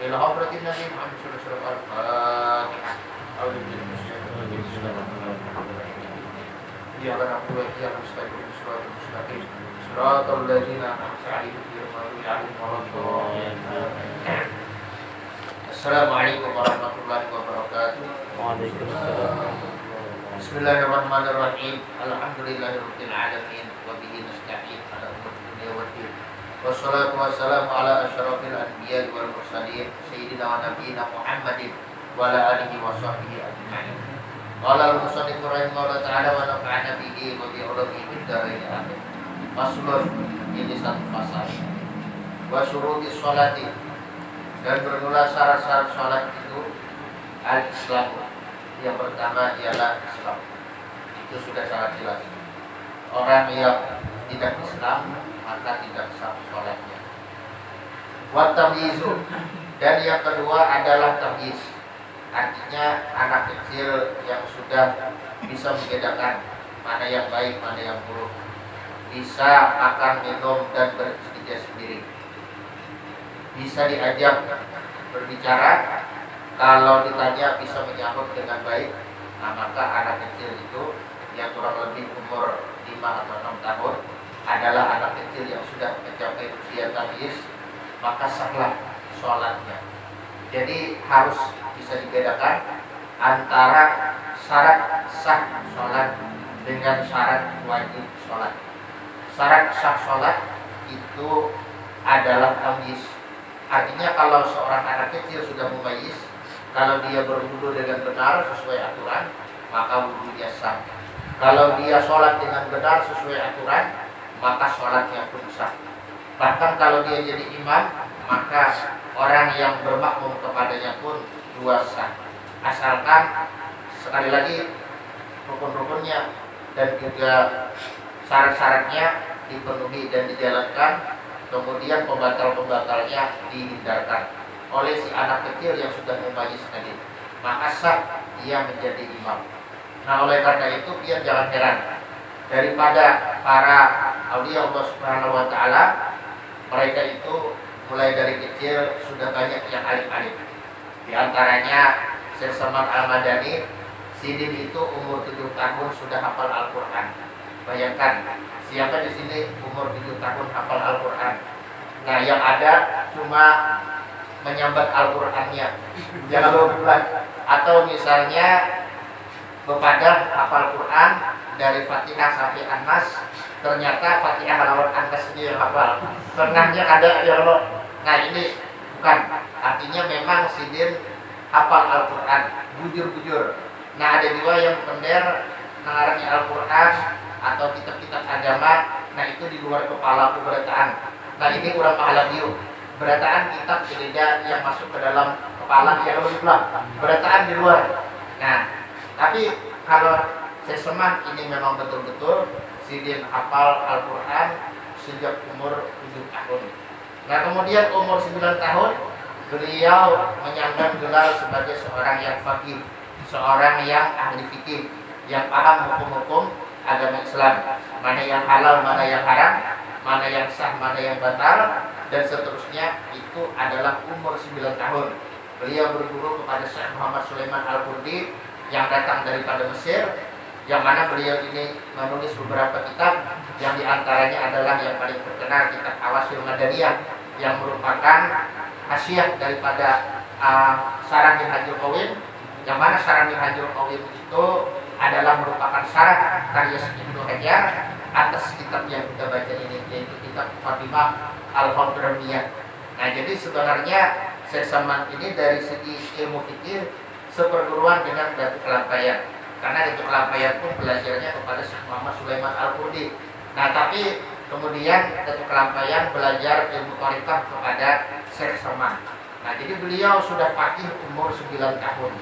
إلى حضرة النبي محمد صلى الله عليه وسلم. الفاتحة. أعوذ بالله من الشيطان الرجيم. بسم الله الرحمن الرحيم. إياك نعبد وإياك نستعين صراط المستقيم صراط الذين أنعمت عليهم غير المغضوب عليهم ولا الضالين. السلام عليكم ورحمة الله وبركاته. Waalaikumsalam. Bismillahirrahmanirrahim. Alhamdulillahirabbil alamin wa bihi nasta'in ala umuri dunya waddin. Wassalatu wassalamu ala asyrafil anbiya'i wal mursalin sayyidina wa nabiyyina Muhammadin wa ala alihi wa sahbihi ajma'in. Qala al-musannif rahimahullah ta'ala wa nafa'ana bihi wa bi ulumihi fid dharain amin. Faslun, ini satu fasal. Wa syurutis sholati, dan bermula syarat-syarat sholat itu al-Islam. Yang pertama ialah Islam. Itu sudah sangat jelas. Orang yang tidak Islam maka tidak sah sholatnya. Wa tamyizu, dan yang kedua adalah tamyiz. Artinya anak kecil yang sudah bisa membedakan mana yang baik, mana yang buruk, bisa makan, minum dan beristinja sendiri, bisa diajak berbicara, kalau ditanya bisa menyambut dengan baik. Nah, maka anak kecil itu yang kurang lebih umur 5 atau 6 tahun adalah anak kecil yang sudah mencapai usia tamyiz, maka sahlah sholatnya. Jadi harus bisa dibedakan antara syarat sah sholat dengan syarat wajib sholat. Syarat sah sholat itu adalah tamyiz. Artinya kalau seorang anak kecil sudah mumayyiz, kalau dia berwudu dengan benar sesuai aturan, maka wudunya sah. Kalau dia sholat dengan benar sesuai aturan, maka sholatnya pun sah. Bahkan kalau dia jadi imam, maka orang yang bermakmum kepadanya pun dua sah. Asalkan sekali lagi rukun-rukunnya dan juga syarat-syaratnya dipenuhi dan dijalankan, kemudian pembatal-pembatalnya dihindarkan oleh si anak kecil yang sudah mumayyiz tadi, maka sah dia menjadi imam. Nah, oleh karena itu biar jangan heran daripada para auliya Allah Subhanahu wa taala, mereka itu mulai dari kecil sudah banyak yang alim-alim. Di antaranya Syekh Salman Al-Madani, Sidin itu umur 7 tahun sudah hafal Al-Qur'an. Bayangkan, siapa di sini umur 7 tahun hafal Al-Qur'an? Nah, yang ada cuma menyambat Al-Qur'annya. Jangan lupa. Atau misalnya bepadah hafal Quran dari Fatihah sampai An-Nas, ternyata Fatihah lawan An-Nas sendiri yang hafal. Tengahnya ada yang lo. Nah, ini bukan. Artinya memang Sidin hafal Al-Quran, bujur-bujur. Nah, ada juga yang pendek mengarangnya Al-Quran atau kitab-kitab agama. Nah, itu di luar kepala berataan. Nah, ini kurang pahala dia. Berataan kitab gereja yang masuk ke dalam kepala yang lebih pelan. Berataan di luar. Nah, tapi kalau saya semak ini memang betul-betul Sidin hafal Al-Quran sejak umur 7 tahun. Nah, kemudian umur 9 tahun beliau menyandang gelar sebagai seorang yang faqih, seorang yang ahli fikih, yang paham hukum-hukum agama Islam, mana yang halal, mana yang haram, mana yang sah, mana yang batal, dan seterusnya. Itu adalah umur 9 tahun. Beliau berguru kepada Syekh Muhammad Sulaiman Al-Qurdi yang datang daripada Mesir, yang mana beliau ini menulis beberapa kitab, yang diantaranya adalah yang paling terkenal kitab Awasil Madaniyah, yang merupakan hasyiah daripada Syarah Minhajul Qawim, yang mana Syarah Minhajul Qawim itu adalah merupakan syarah karya Ibnu Hajar atas kitab yang kita baca ini, yaitu kitab Fatimah Al-Hadramiyah. Nah, jadi sebenarnya Syekh Salman ini dari segi ilmu fikih seperguruan dengan Datuk Kelampayan, karena Datuk Kelampayan pun belajarnya kepada Syekh Muhammad Sulaiman Al-Qurdi. Nah, tapi kemudian Datuk Kelampayan belajar ilmu thariqah kepada Syekh Salman. Nah, jadi beliau sudah faqih umur 9 tahun.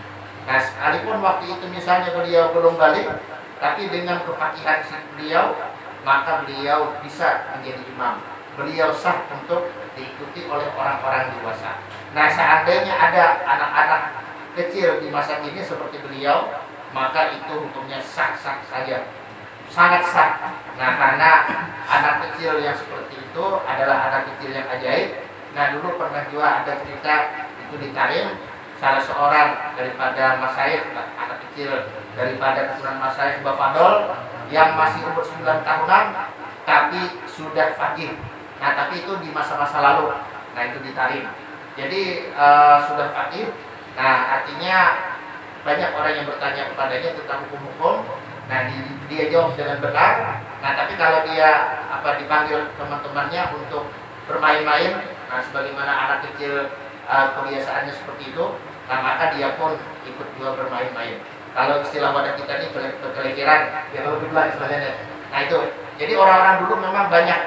Nah, sekalipun waktu itu misalnya beliau belum balik, tapi dengan kefaqihan beliau, maka beliau bisa menjadi imam. Beliau sah untuk diikuti oleh orang-orang dewasa. Nah, seandainya ada anak-anak kecil di masa ini seperti beliau, maka itu hukumnya sah-sah saja, sangat sah. Nah, karena anak kecil yang seperti itu adalah anak kecil yang ajaib. Nah, dulu pernah juga ada cerita di itu ditarim salah seorang daripada masyayikh, anak kecil daripada keturunan masyayikh Bapak Dol yang masih umur 9 tahunan tapi sudah faqih. Nah, tapi itu di masa-masa lalu. Nah, itu ditarim. Jadi sudah faqih. Nah, artinya banyak orang yang bertanya kepadanya tentang hukum-hukum. Nah, dia jawab dengan benar. Nah, tapi kalau dia dipanggil teman-temannya untuk bermain-main, nah sebagaimana anak kecil kebiasaannya seperti itu, nah maka dia pun ikut juga bermain-main. Kalau istilah wadah kita ini berkelekeran, ya lebih lah istilahnya. Nah itu, jadi orang-orang dulu memang banyak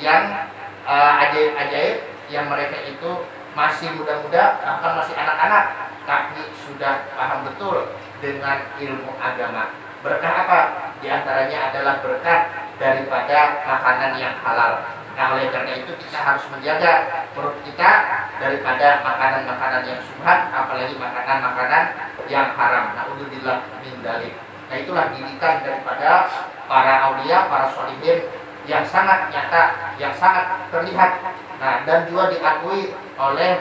yang ajaib-ajaib yang mereka itu masih muda-muda, bahkan masih anak-anak, tapi sudah paham betul dengan ilmu agama. Berkah apa? Di antaranya adalah berkah daripada makanan yang halal. Nah, oleh karena itu kita harus menjaga perut kita daripada makanan-makanan yang syubhat, apalagi makanan-makanan yang haram. Naudzubillah min dzalik. Nah, itulah didikan daripada para aulia, para sholihin yang sangat nyata, yang sangat terlihat. Nah, dan juga diakui oleh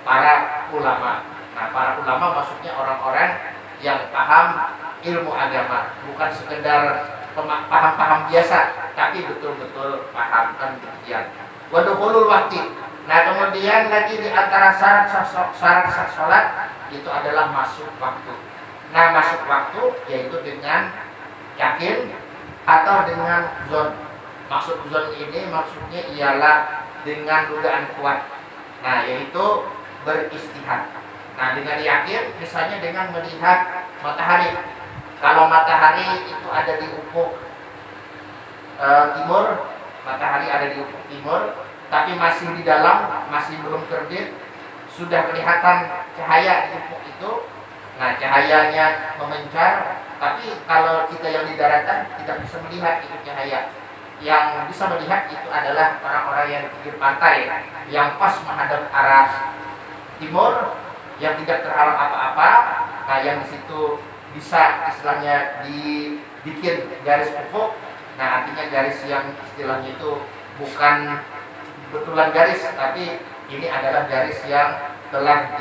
para ulama. Nah, para ulama maksudnya orang-orang yang paham ilmu agama, bukan sekedar paham-paham biasa, tapi betul-betul paham kan demikian. Waduhulul waktu. Nah, kemudian lagi di antara syarat sah sholat itu adalah masuk waktu. Nah, masuk waktu yaitu dengan yakin atau dengan zon. Maksud zon ini maksudnya ialah dengan dugaan kuat. Nah, yaitu beristihad. Nah, dengan yakin misalnya dengan melihat matahari. Kalau matahari itu ada di ufuk timur, matahari ada di ufuk timur, tapi masih di dalam, masih belum terbit, sudah kelihatan cahaya di ufuk itu. Nah, cahayanya memancar, tapi kalau kita yang di daratan tidak bisa melihat itu cahaya. Yang bisa melihat itu adalah orang-orang yang di pinggir pantai, yang pas menghadap arah timur, yang tidak terhalang apa-apa. Nah, yang di situ bisa istilahnya dibikin garis ufuk. Nah, artinya garis yang istilahnya itu bukan betulan garis, tapi ini adalah garis yang telah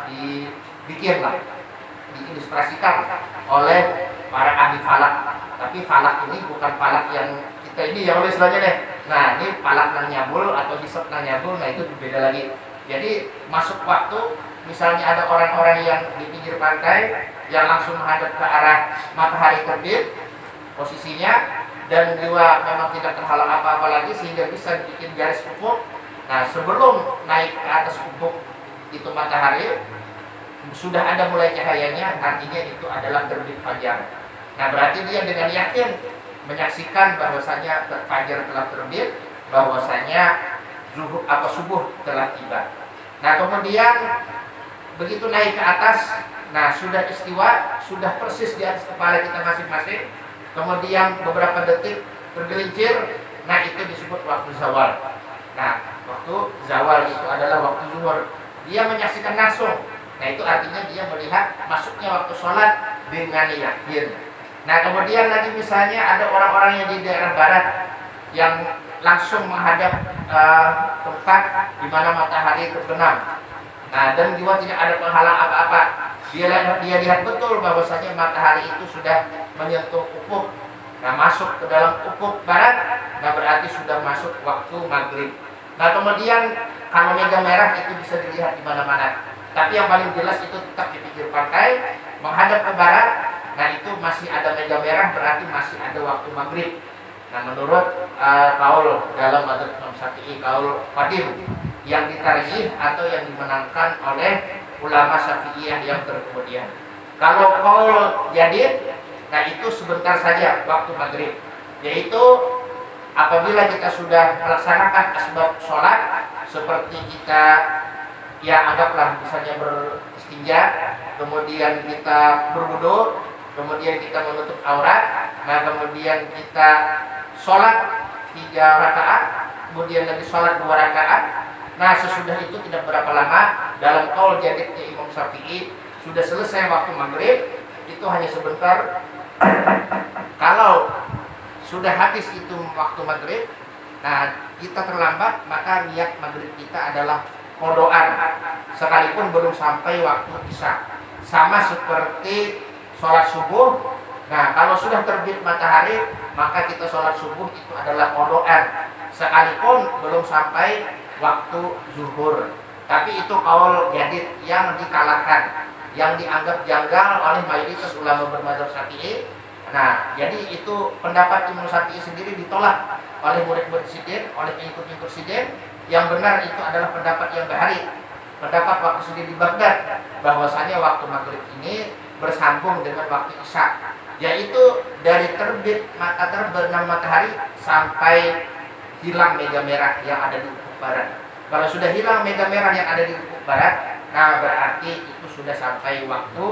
dibikin lah, diilustrasikan oleh para ahli falak. Tapi falak ini bukan falak yang kita ini yang oleh istilahnya deh. Nah, ini falak nang nyabul atau hisab nang nyabul, nah itu beda lagi. Jadi masuk waktu, misalnya ada orang-orang yang di pinggir pantai yang langsung menghadap ke arah matahari terbit posisinya, dan juga memang tidak terhalang apa-apa lagi sehingga bisa bikin garis ufuk. Nah, sebelum naik ke atas ufuk itu matahari sudah ada mulai cahayanya, artinya itu adalah terbit fajar. Nah, berarti dia dengan yakin menyaksikan bahwasanya fajar telah terbit, bahwasanya subuh telah tiba. Nah, kemudian begitu naik ke atas, nah sudah istiwa, sudah persis di atas kepala kita masing-masing. Kemudian beberapa detik bergelincir, nah itu disebut waktu zawal. Nah, waktu zawal itu adalah waktu zuhur. Dia menyaksikan langsung. Nah, itu artinya dia melihat masuknya waktu sholat dengan yakin. Nah, kemudian lagi misalnya ada orang-orang yang di daerah barat yang langsung menghadap tempat di mana matahari terbenam. Nah, dan juga tidak ada penghalang apa-apa. Dia lihat betul bahwasanya matahari itu sudah menyentuh ufuk. Nah, masuk ke dalam ufuk barat, nah berarti sudah masuk waktu maghrib. Nah, kemudian kalau mega merah itu bisa dilihat di mana-mana. Tapi yang paling jelas itu tetap di pinggir pantai, menghadap ke barat. Nah, itu masih ada mega merah, berarti masih ada waktu maghrib. Nah, menurut kaul dalam madzhab Imam Syafi'i, kaul qadim yang ditarjih atau yang dimenangkan oleh ulama Syafi'iyah yang terkemudian. Kalau kaul jadid, nah itu sebentar saja waktu maghrib, yaitu apabila kita sudah melaksanakan asbab sholat seperti kita anggaplah misalnya beristinja, kemudian kita berwudu, kemudian kita menutup aurat, nah kemudian kita sholat 3 rakaat, kemudian lagi sholat 2 rakaat. Nah, sesudah itu tidak berapa lama dalam qaul jadidnya Imam Syafi'i sudah selesai waktu maghrib, itu hanya sebentar. Kalau sudah habis itu waktu maghrib, nah kita terlambat, maka niat maghrib kita adalah kodoan sekalipun belum sampai waktu isya. Sama seperti sholat subuh. Nah, kalau sudah terbit matahari, maka kita sholat subuh itu adalah qadaan, sekalipun belum sampai waktu zuhur. Tapi itu qaul jadid yang dikalahkan, yang dianggap janggal oleh mayoritas ulama bermadzhab Syafi'i. Nah, jadi itu pendapat Imam Syafi'i sendiri ditolak oleh murid-murid Sidin, oleh pengikut-pengikut Sidin. Yang benar itu adalah pendapat yang bahari, pendapat waktu Sidin di Baghdad, bahwasanya waktu maghrib ini bersambung dengan waktu isya, yaitu dari terbit terbenam matahari sampai hilang mega merah yang ada di ufuk barat. Kalau sudah hilang mega merah yang ada di ufuk barat, nah berarti itu sudah sampai waktu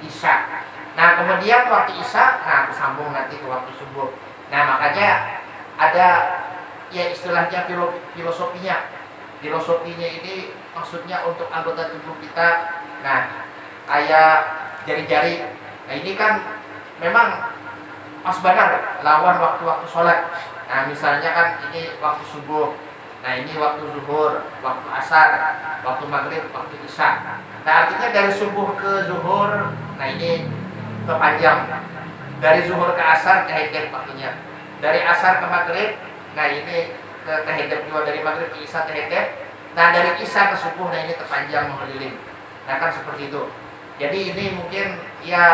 isya. Nah kemudian waktu isya, nah bersambung nanti ke waktu subuh. Nah makanya ada ya istilahnya filosofinya. Filosofinya ini maksudnya untuk anggota tubuh kita. Nah kayak jari-jari. Nah ini kan memang pas benar lawan waktu-waktu sholat. Nah misalnya kan ini waktu subuh, nah ini waktu zuhur, waktu asar, waktu maghrib, waktu isya. Nah artinya dari subuh ke zuhur, nah ini kepanjang. Dari zuhur ke asar kehidab waktunya. Dari asar ke maghrib, nah ini kehidab juga. Dari maghrib ke isya kehidab. Nah dari isya ke subuh, nah ini terpanjang mengeliling. Nah kan seperti itu. Jadi ini mungkin ya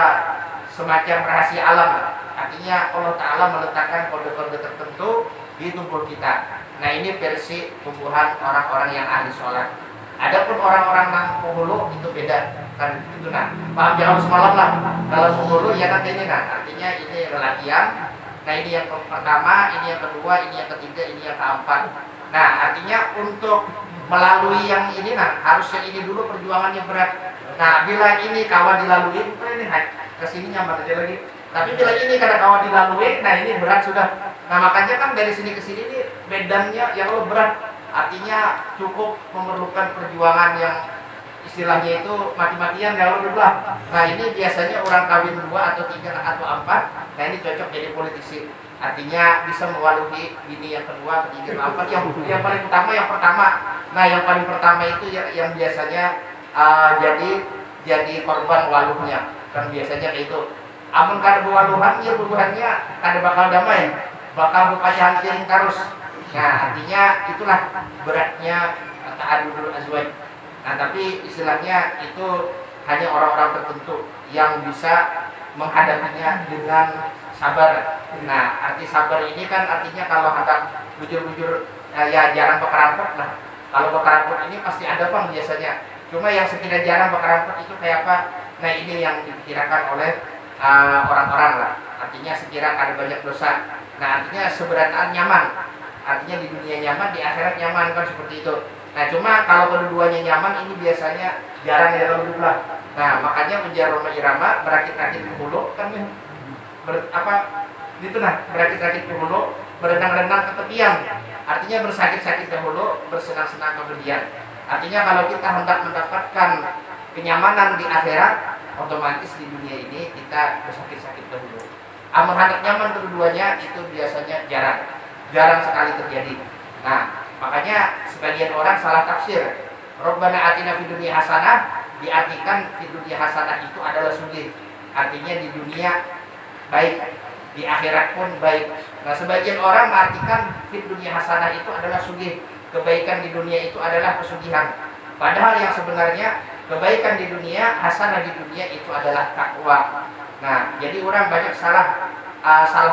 semacam rahasia alam. Artinya Allah Ta'ala meletakkan kode-kode tertentu di tubuh kita. Nah ini versi tumbuhan orang-orang yang ahli sholat. Adapun orang-orang yang penghulu itu beda kan itu. Nah paham jangan semalam lah. Kalau penghulu ya kan ini, nah artinya ini relatian. Nah ini yang pertama, ini yang kedua, ini yang ketiga, ini yang keempat. Nah artinya untuk melalui yang ini, nah harus yang ini dulu perjuangannya berat. Nah bila ini kawan dilalui, ini kesini nyaman aja lagi. Tapi bila ini kada kawan dilalui, nah ini berat sudah. Nah makanya kan dari sini ke sini ini bedanya yang lebih berat. Artinya cukup memerlukan perjuangan yang istilahnya itu mati-matian kalau belah. Nah ini biasanya orang kawin 2 atau 3 atau 4. Nah ini cocok jadi politisi. Artinya bisa mewaluhi bini yang kedua, ketiga, keempat. Yang paling utama yang pertama. Nah yang paling pertama itu yang biasanya jadi korban waluhnya. Kan biasanya kayak itu. Amun kada bewaluhan, ya bubuhannya kada bakal damai, bakal berpacahan piring terus. Nah artinya itulah beratnya ta'adudul azwaj. Nah tapi istilahnya itu hanya orang-orang tertentu yang bisa menghadapinya dengan sabar. Nah arti sabar ini kan artinya kalau hendak bujur-bujur ya jarang bekerampok lah. Kalau bekerampok ini pasti ada bang biasanya. Cuma yang sekiranya jarang bekerampok itu kayak apa? Nah ini yang dipikirkan oleh orang-orang lah. Artinya sekiranya ada banyak dosa. Nah artinya seberataan nyaman. Artinya di dunia nyaman, di akhirat nyaman kan seperti itu. Nah cuma kalau kedua-duanya nyaman ini biasanya jarang ya kalau lah. Nah makanya ujar Roma Irama berakit-rakit di hulu kan itu nah berakit-rakit di hulu, berenang-renang ke tepian. Artinya bersakit-sakit dahulu, bersenang-senang kemudian. Artinya kalau kita hendak mendapatkan kenyamanan di akhirat, otomatis di dunia ini kita bersakit-sakit dahulu. Amun hendak nyaman kedua-duanya itu biasanya jarang sekali terjadi. Nah makanya sebagian orang salah tafsir. Rabbana atina fid dunya hasanah diartikan fid dunya hasanah itu adalah sugih. Artinya di dunia baik, di akhirat pun baik. Nah sebagian orang mengartikan fid dunya hasanah itu adalah sugih. Kebaikan di dunia itu adalah pesugihan. Padahal yang sebenarnya kebaikan di dunia, hasanah di dunia itu adalah takwa. Nah jadi orang banyak salah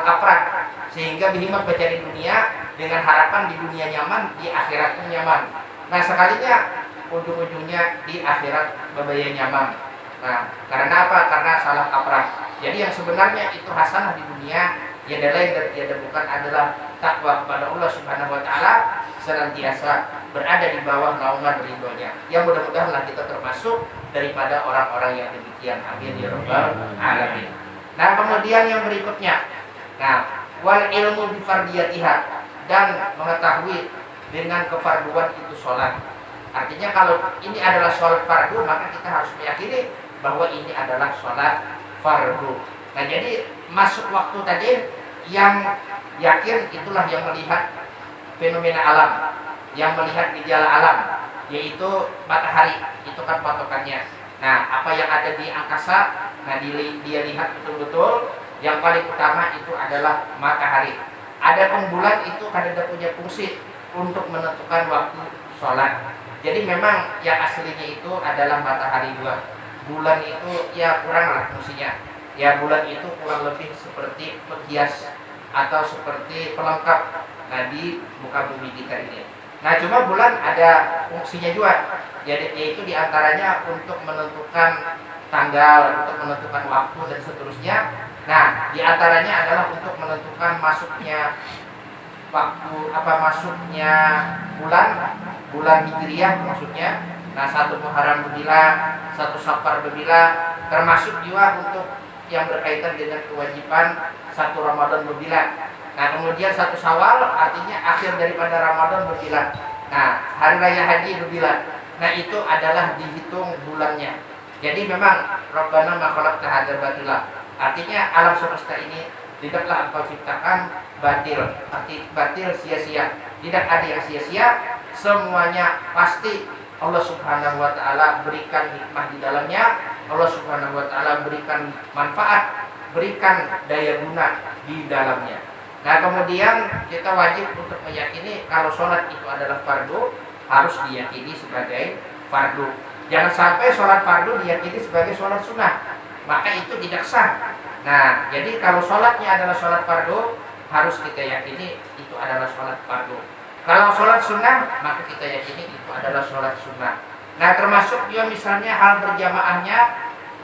kaprah sehingga berhimmat baca di dunia dengan harapan di dunia nyaman, di akhirat pun nyaman. Nah sekalinya ujung-ujungnya di akhirat babaya nyaman. Nah karena apa? Karena salah kaprah. Jadi yang sebenarnya itu hasanah di dunia ya lain dan bukan adalah takwa kepada Allah Subhanahu Wa Taala, senantiasa berada di bawah naungan ridhonya. Yang mudah-mudahan kita termasuk daripada orang-orang yang demikian. Amin ya rabbal alamin. Nah kemudian yang berikutnya, nah wal ilmu bifardiyatiha, dan mengetahui dengan kefarduan itu sholat. Artinya kalau ini adalah sholat fardu, maka kita harus meyakini bahwa ini adalah sholat fardu. Nah jadi masuk waktu tadi yang yakin itulah yang melihat fenomena alam, yang melihat gejala alam. yaitu matahari, itu kan patokannya. Nah, apa yang ada di angkasa, nah dia lihat betul-betul yang paling utama itu adalah matahari. Adapun bulan itu kadang punya fungsi untuk menentukan waktu sholat. Jadi memang yang aslinya itu adalah matahari dua. Bulan itu ya kurang lah fungsinya. Ya bulan itu kurang lebih seperti penghias atau seperti pelengkap di muka bumi kita ini. Nah cuma bulan ada fungsinya juga. Yaitu diantaranya untuk menentukan tanggal, untuk menentukan waktu dan seterusnya. Nah diantaranya adalah untuk menentukan masuknya waktu masuknya bulan hijriah maksudnya. Nah satu Muharram berbila, satu Safar berbila, termasuk juga untuk yang berkaitan dengan kewajiban satu Ramadan berbila. Nah kemudian satu Syawal artinya akhir daripada Ramadan berbila. Nah hari raya haji berbila. Nah itu adalah dihitung bulannya. Jadi memang Rabbana ma khalaqta hadza batila. Artinya alam semesta ini tidaklah engkau ciptakan batil, arti batil sia-sia. Tidak ada yang sia-sia, semuanya pasti Allah Subhanahu wa taala berikan hikmah di dalamnya. Allah Subhanahu wa taala berikan manfaat, berikan daya guna di dalamnya. Nah, kemudian kita wajib untuk meyakini kalau sholat itu adalah fardu, harus diyakini sebagai fardu. Jangan sampai sholat fardu diyakini sebagai sholat sunnah, maka itu tidak sah. Nah, jadi kalau sholatnya adalah sholat fardu, harus kita yakini itu adalah sholat fardu. Kalau sholat sunnah, maka kita yakini itu adalah sholat sunnah. Nah, termasuk juga misalnya hal berjamaahnya.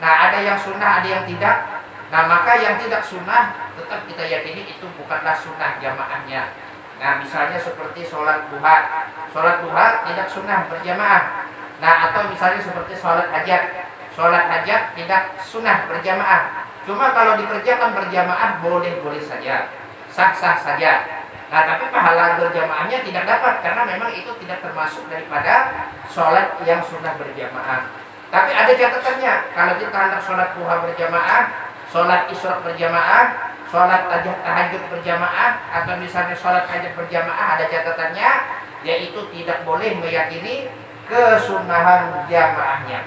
Nah, ada yang sunnah, ada yang tidak. Nah, maka yang tidak sunnah tetap kita yakini itu bukanlah sunnah jamaahnya. Nah, misalnya seperti sholat duha. Sholat duha tidak sunnah berjamaah. Nah, atau misalnya seperti sholat hajat. Sholat hajat tidak sunnah berjamaah. Cuma kalau dikerjakan berjamaah boleh-boleh saja, sah-sah saja. Nah, tapi pahala berjamaahnya tidak dapat karena memang itu tidak termasuk daripada sholat yang sunnah berjamaah. Tapi ada catatannya, kalau kita hendak sholat duha berjamaah, sholat isyraq berjamaah, sholat tahajud berjamaah, atau misalnya sholat hajat berjamaah, ada catatannya, yaitu tidak boleh meyakini kesunahan jamaahnya.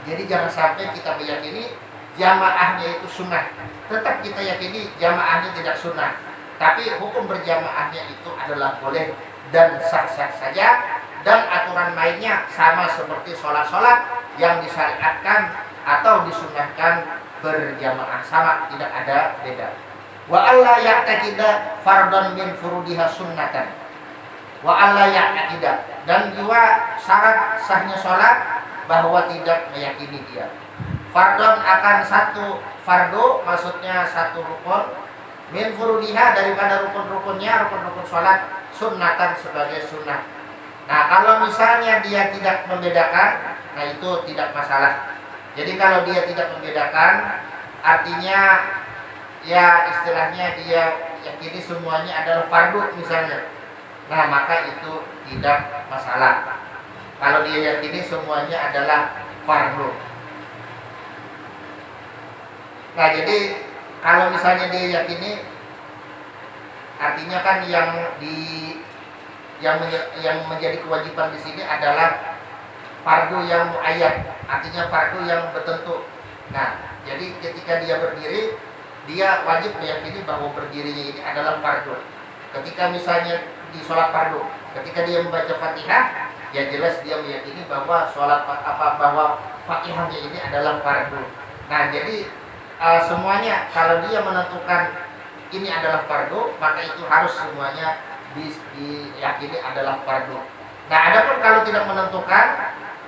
Jadi jangan sampai kita meyakini jamaahnya itu sunnah, tetap kita yakini jamaahnya tidak sunnah. Tapi hukum berjamaahnya itu adalah boleh dan sah-sah saja. Dan aturan mainnya sama seperti sholat-sholat yang disyariatkan atau disunnahkan berjamaah, sama, tidak ada beda. Wa alla ya'taqida fardhan min furudiha sunnatan. Wa alla ya'taqida, dan juga syarat sahnya sholat bahwa tidak meyakini dia fardhan akan satu fardu, maksudnya satu rukun, min furudiha daripada rukun-rukunnya, rukun-rukun sholat, sunnatan sebagai sunnah. Nah kalau misalnya dia tidak membedakan, nah itu tidak masalah. Jadi kalau dia tidak membedakan, artinya ya istilahnya dia yakini semuanya adalah fardu misalnya, nah maka itu tidak masalah. Kalau dia yakini semuanya adalah fardu. Nah jadi kalau misalnya dia yakini, artinya kan yang menjadi kewajiban di sini adalah fardu yang muayyad, artinya fardu yang bertentu. Nah, jadi ketika dia berdiri, dia wajib meyakini bahwa berdirinya ini adalah fardu. Ketika misalnya di sholat fardu, ketika dia membaca Fatihah, ya jelas dia meyakini bahwa bahwa Fatihahnya ini adalah fardu. Nah, jadi semuanya kalau dia menentukan ini adalah fardu, maka itu harus semuanya diyakini adalah fardu. Nah, adapun kalau tidak menentukan,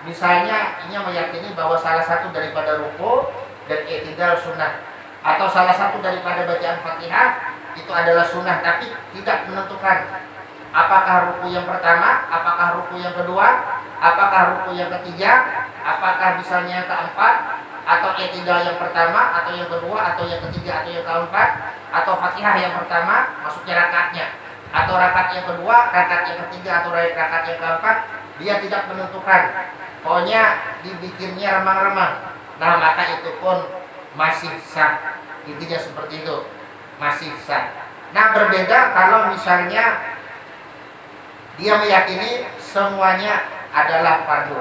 misalnya ini meyakini bahwa salah satu daripada ruku dan i'tidal sunnah, atau salah satu daripada bacaan Fatihah itu adalah sunnah, tapi tidak menentukan apakah ruku yang pertama, apakah ruku yang kedua, apakah ruku yang ketiga, apakah misalnya yang keempat, atau i'tidal yang pertama, atau yang kedua, atau yang ketiga, atau yang keempat, atau Fatihah yang pertama, maksudnya rakaatnya, atau rakaat yang kedua, rakaat yang ketiga, atau rakaat yang keempat, dia tidak menentukan. Pokoknya dibikinnya remang-remang. Nah, maka itu pun masih sah. Intinya seperti itu, masih sah. Nah, berbeda kalau misalnya dia meyakini semuanya adalah fardu.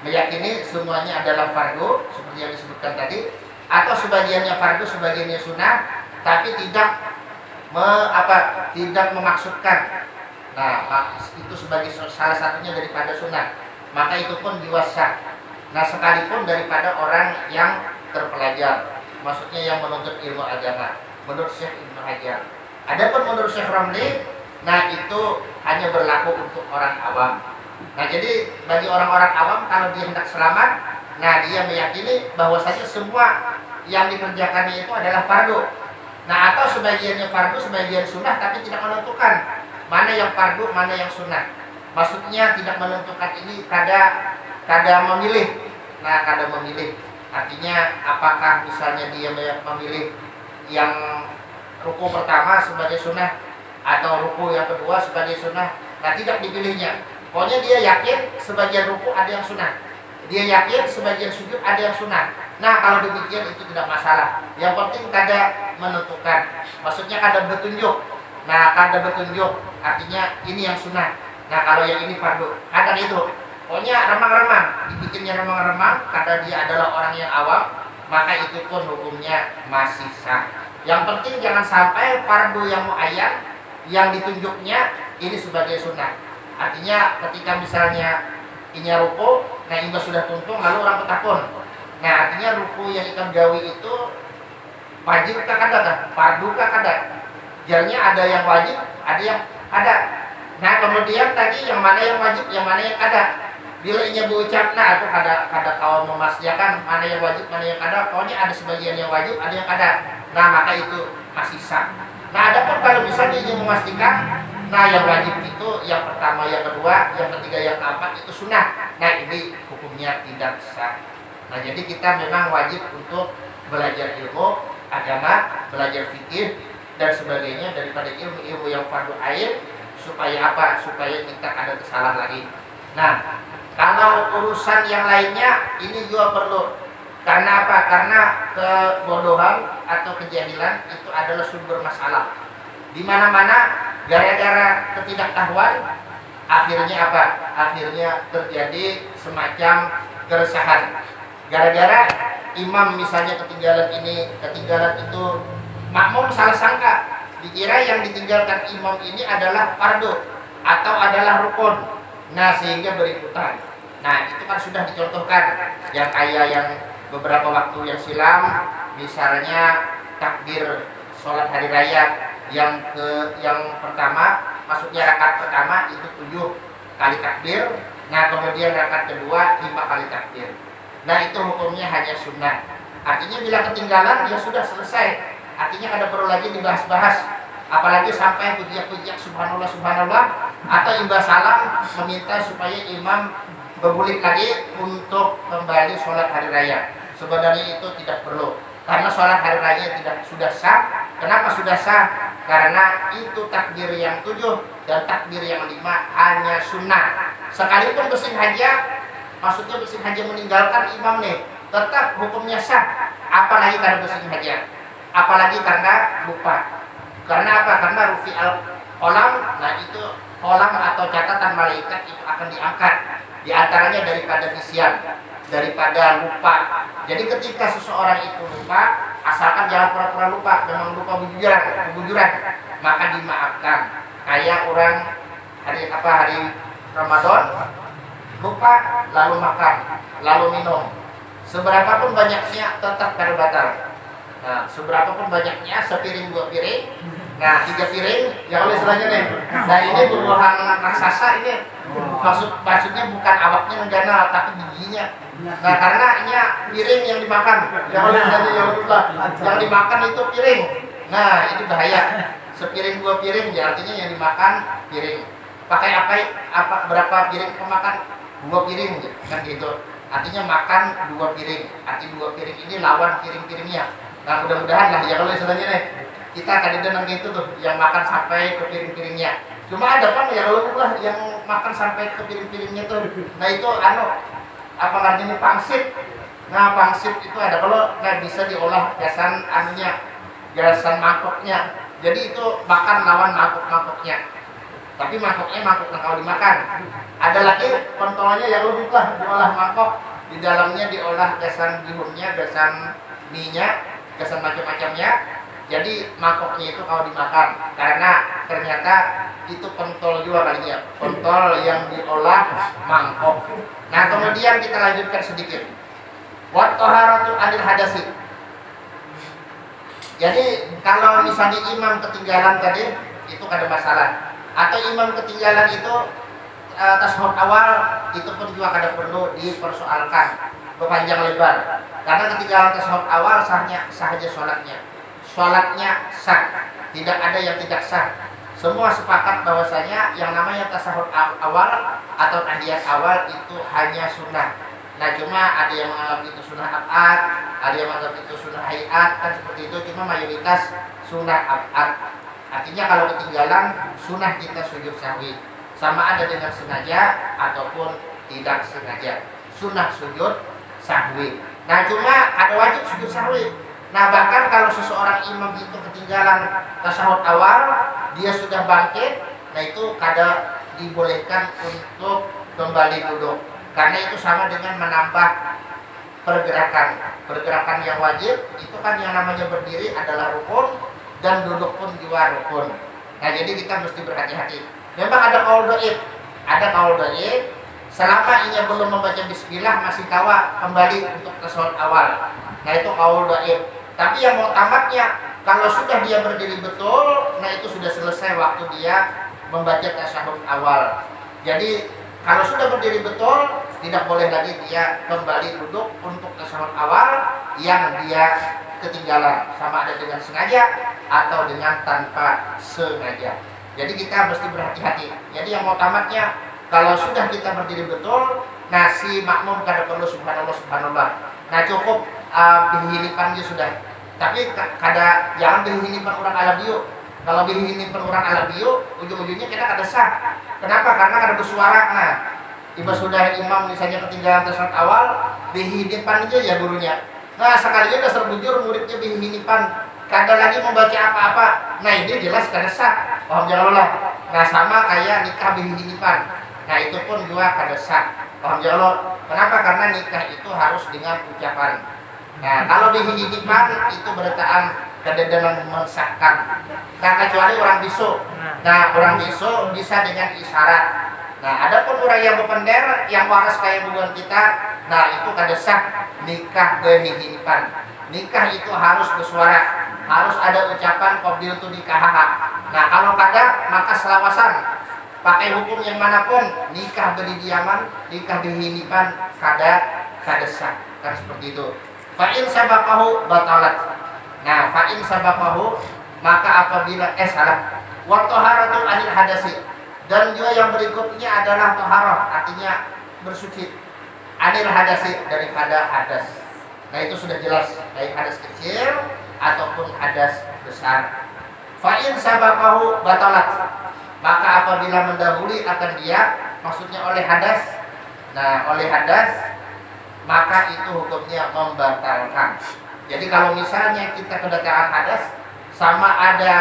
Meyakini semuanya adalah fardu seperti yang disebutkan tadi, atau sebagiannya fardu, sebagiannya sunnah, tapi tidak tidak memaksudkan. Nah, itu sebagai salah satunya daripada sunnah, maka itu pun diwasah. Nah, sekalipun daripada orang yang terpelajar, maksudnya yang menuntut ilmu agama, menurut Syekh Ibnu Hajar. Adapun menurut Syekh Romli, nah itu hanya berlaku untuk orang awam. Nah, jadi bagi orang-orang awam, kalau dia hendak selamat, nah dia meyakini bahwasanya semua yang dikerjakannya itu adalah fardu. Nah, atau sebagiannya fardu, sebagian sunnah, tapi tidak menentukan mana yang fardu, mana yang sunnah. Maksudnya tidak menentukan ini kada memilih. Nah, kada memilih. Artinya apakah misalnya dia memilih yang ruku pertama sebagai sunnah atau ruku yang kedua sebagai sunnah. Nah, tidak dipilihnya. Pokoknya dia yakin sebagian ruku ada yang sunnah. Dia yakin sebagian sujud ada yang sunnah. Nah, kalau demikian itu tidak masalah. Yang penting kada menentukan. Maksudnya kada bertunjuk. Nah, kada bertunjuk artinya ini yang sunnah. Nah, kalau yang ini fardu. Kadang itu. Pokoknya remang-remang, dibikinnya remang-remang karena dia adalah orang yang awam, maka itu pun hukumnya masih sah. Yang penting jangan sampai fardu yang muayyan yang ditunjuknya ini sebagai sunnah. Artinya ketika misalnya inya ruku, nah imam sudah tuntung lalu orang ketakun. Nah, artinya ruku yang ikan gawi itu wajib kah kada kah? Fardu kah kada? Jalnya ada yang wajib, ada yang ada. Nah, kemudian tadi yang mana yang wajib, yang mana yang kada. Bila inya berucap, nah aku kada kawan memastikan mana yang wajib, mana yang kada. Pokoknya ada sebagian yang wajib, ada yang kada. Nah, maka itu masih sah. Nah, adapun kalau misalnya ingin memastikan, nah yang wajib itu yang pertama, yang kedua, yang ketiga, yang keempat itu sunnah. Nah, ini hukumnya tidak sah. Nah, jadi kita memang wajib untuk belajar ilmu agama, belajar fikih dan sebagainya daripada ilmu-ilmu yang fardu ain, supaya apa? Supaya kita ada kesalahan lagi. Nah, kalau urusan yang lainnya ini juga perlu. Karena apa? Karena kebodohan atau kejahilan itu adalah sumber masalah. Di mana-mana gara-gara ketidaktahuan akhirnya apa? Akhirnya terjadi semacam keresahan. Gara-gara imam misalnya ketinggalan ini, ketinggalan itu, makmum salah sangka, dikira yang ditinggalkan imam ini adalah fardu atau adalah rukun. Nah, sehingga berikutan. Nah, itu kan sudah dicontohkan yang kayak yang beberapa waktu yang silam, misalnya takbir sholat hari raya yang pertama, maksudnya rakaat pertama itu 7 kali takbir. Nah, kemudian rakaat kedua 5 kali takbir. Nah, itu hukumnya hanya sunnah. Artinya bila ketinggalan ya sudah selesai. Artinya kada perlu lagi dibahas-bahas. Apalagi sampai pujian-pujian subhanallah subhanallah atau imbas salam meminta supaya imam berbulik lagi untuk kembali sholat hari raya. Sebenarnya itu tidak perlu, karena sholat hari raya sudah sah. Kenapa sudah sah? Karena itu takbir yang 7 dan takbir yang 5 hanya sunnah. Sekalipun bersin haja, maksudnya bersin haja meninggalkan imam nih, tetap hukumnya sah. Apalagi karena bersin haja, apalagi karena lupa. Karena apa? Karena rufi al-qalam, nah itu kolam atau catatan malaikat itu akan diangkat. Di antaranya daripada nisyan, daripada lupa. Jadi ketika seseorang itu lupa, asalkan jangan pura-pura lupa, memang lupa kebujuran, maka dimaafkan. Kayak orang hari Ramadan lupa lalu makan, lalu minum. Seberapapun banyaknya tetap kada batal. Nah, seberapapun banyaknya, sepiring 2 piring, nah 3 piring, ya oleh selanjutnya nih. Nah, ini buah raksasa ini, maksudnya bukan awaknya menjana, tapi giginya. Nah, karena ini piring yang dimakan, ya oleh selanjutnya yang dimakan itu piring. Nah, itu bahaya. Sepiring 2 piring, ya artinya yang dimakan piring. Pakai apa berapa piring pemakan? 2 piring, kan gitu. Artinya makan 2 piring. Arti 2 piring ini lawan piring-piringnya. Nah, mudah-mudahan lah ya kalau selanjutnya kita kadang nang itu tuh yang makan sampai ke piring-piringnya. Cuma ada kan ya kalau lah yang makan sampai ke piring-piringnya tuh. Nah, itu apa artinya pangsit. Nah, pangsit itu ada kalau nggak bisa diolah gasan mangkoknya. Jadi itu makan lawan mangkok-mangkoknya. tapi mangkoknya mangkok yang kalau dimakan. Ada lagi pentolnya yang lebih lah, diolah mangkok, di dalamnya diolah gasan bihunnya, gasan mie-nya, gasan macam-macamnya. Jadi mangkoknya itu kalau dimakan, karena ternyata itu pentol juga kali ya, pentol yang diolah mangkok. Nah kemudian kita lanjutkan sedikit. Wa taharatu anil hadasi. Jadi kalau misalnya imam ketinggalan tadi itu ada masalah, atau imam ketinggalan itu tashahud awal itu pun juga kada perlu dipersoalkan berpanjang lebar, karena ketinggalan tashahud awal sah saja sholatnya sah, tidak ada yang tidak sah. Semua sepakat bahwasanya yang namanya tasahud awal atau tahiyat awal itu hanya sunnah. Nah cuma ada yang menganggap itu sunnah abad, ada yang menganggap itu sunnah hayat, kan seperti itu. Cuma mayoritas sunnah abad. Artinya kalau ketinggalan sunnah kita sujud sahwi, sama ada dengan sengaja ataupun tidak sengaja, sunnah sujud sahwi. Nah cuma ada wajib sujud sahwi. Nah bahkan kalau seseorang imam itu ketinggalan tasahud awal, dia sudah bangkit, nah itu kada dibolehkan untuk kembali duduk, karena itu sama dengan menambah pergerakan yang wajib. Itu kan yang namanya berdiri adalah rukun, dan duduk pun juga rukun. Nah jadi kita mesti berhati-hati. Memang ada qaul dhaif, selama ia belum membaca bismillah masih kawa kembali untuk tasahud awal. Nah itu qaul dhaif. Tapi yang mau tamatnya, kalau sudah dia berdiri betul, nah itu sudah selesai waktu dia membaca tasyahud awal. Jadi kalau sudah berdiri betul, tidak boleh lagi dia kembali duduk untuk tasyahud awal yang dia ketinggalan, sama ada dengan sengaja atau dengan tanpa sengaja. Jadi kita mesti berhati-hati. Jadi yang mau tamatnya, kalau sudah kita berdiri betul, nah si makmum kada perlu subhanallah. Nah cukup bihilipannya sudah. Tapi kada jangan bihilipan orang alabiyo. Kalau bihilipan orang alabiyo, ujung-ujungnya kita kada sah. Kenapa? Karena kada bersuara. Nah, tiba sudah imam misalnya ketinggalan tasawuf awal, bihilipan aja ya gurunya. Nah sekalinya dasar bujur muridnya bihilipan, kada lagi membaca apa-apa. Nah ini jelas kada sah. Paham jalallah. Nah sama kayak nikah bihilipan. Nah itu pun juga kada sah. Paham jalallah. Kenapa? Karena nikah itu harus dengan ucapan. Nah kalau dihidipkan itu berarti kededanan mensahkan. Nah kecuali orang bisu. Nah orang bisu bisa dengan isyarat. Nah adapun orang yang berpender, yang waras kayak bukan kita, nah itu kada sah nikah dihidipkan. Nikah itu harus bersuara, harus ada ucapan qabil tu nikah. Nah kalau kada maka selawasan. Pakai hukum yang manapun, nikah berdiaman, nikah dihidipkan kada sah. Kan seperti itu. Fa'in sabaqahu batalat. Nah, fa'in sabaqahu maka apabila wa taharatu anil hadasi. Dan juga yang berikutnya adalah taharah, artinya bersuci anil hadasi, daripada hadas. Nah, itu sudah jelas, baik hadas kecil ataupun hadas besar. Fa'in sabaqahu batalat. Maka apabila mendahului akan dia, maksudnya oleh hadas. Nah, oleh hadas maka itu hukumnya membatalkan. Jadi kalau misalnya kita kedatangan hadas, sama ada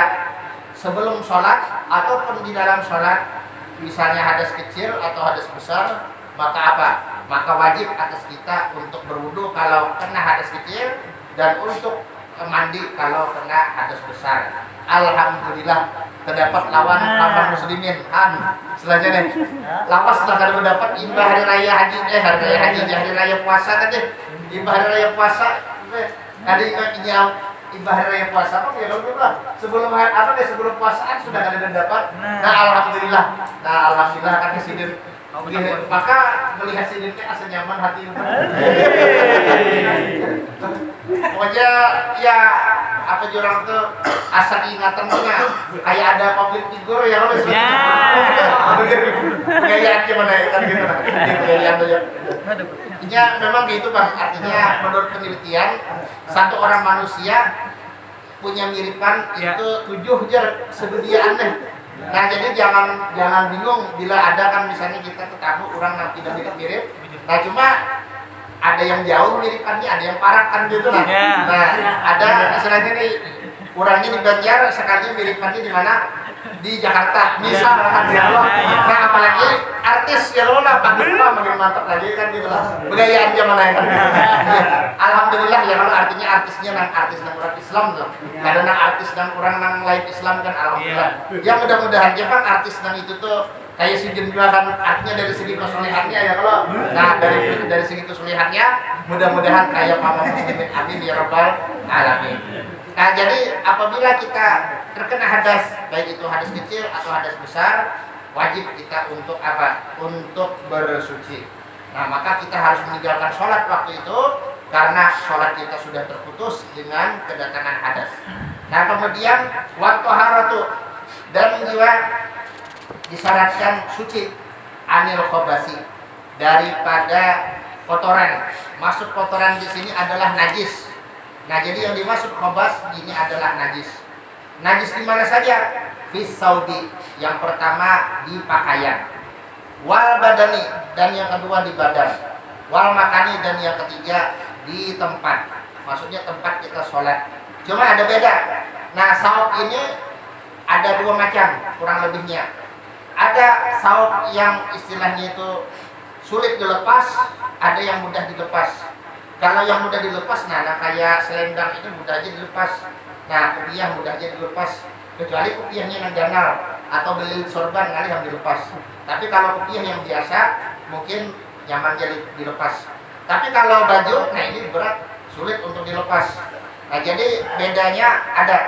sebelum sholat ataupun di dalam sholat, misalnya hadas kecil atau hadas besar, maka apa? Maka wajib atas kita untuk berwudu kalau kena hadas kecil, dan untuk mandi kalau kena hadas besar. Alhamdulillah terdapat lawan muslimin selanjutnya lawas setelah kada mendapat imbah hari raya haji hari raya puasa kan deh, imbah hari raya puasa ada imbah hari raya puasa apa ya lah sebelum sebelum puasaan sudah kada mendapat. Nah alhamdulillah kan sidin. Maka melihat sidin asa nyaman hati. Pokoknya ya apa jurang tuh asa ingatannya kayak ada public figure yang harus kayak gimana kan gitu ya memang gitu Bang. Artinya menurut penelitian satu orang manusia punya miripan itu 7 jar sebediaannya. Nah jadi jangan bingung bila ada kan misalnya kita ketemu orang yang tidak mirip-mirip. Nah cuma ada yang jauh miripannya, ada yang parakan gitu lah. Nah ada misalnya nih orangnya di Banjar sekalinya miripannya di mana? di Jakarta misalkan ya Allah. Nah apalagi artis ya Allah Pak makin mantap lagi kan gitu lah begayaan zaman lain. Alhamdulillah ya kalau artinya artisnya nang artis nang orang Islam tuh kadang nang artis nang orang nang lain Islam kan alhamdulillah ya mudah-mudahan ya Pak artis nang itu tuh kayak si Jun juga kan artinya dari segi kesolehannya ya kalau nah dari segi kesolehannya mudah-mudahan kayak Mama Muslimin amin ya rabbal alamin. Nah jadi apabila kita terkena hadas baik itu hadas kecil atau hadas besar wajib kita untuk apa? Untuk bersuci. Nah maka kita harus meninggalkan sholat waktu itu karena sholat kita sudah terputus dengan kedatangan hadas. Nah kemudian waktu haratu dan jiwa disyaratkan suci anil khobasi daripada kotoran. Maksud kotoran di sini adalah najis. Nah jadi yang dimaksud khobas ini adalah najis. Najis di mana saja? Fis saudi. Yang pertama di pakaian. Wal badani dan yang kedua di badan. Wal makani dan yang ketiga di tempat. Maksudnya tempat kita sholat. Cuma ada beda. Nah saud ini ada dua macam kurang lebihnya. Ada saud yang istilahnya itu sulit dilepas, ada yang mudah dilepas. Kalau yang mudah dilepas, nah kayak selendang itu mudah aja dilepas. Nah kopiah mudah aja dilepas, kecuali kopiahnya yang ganal atau beli sorban kali yang dilepas. Tapi kalau kopiah yang biasa mungkin nyaman jadi dilepas. Tapi kalau baju, nah ini berat, sulit untuk dilepas. Nah jadi bedanya ada.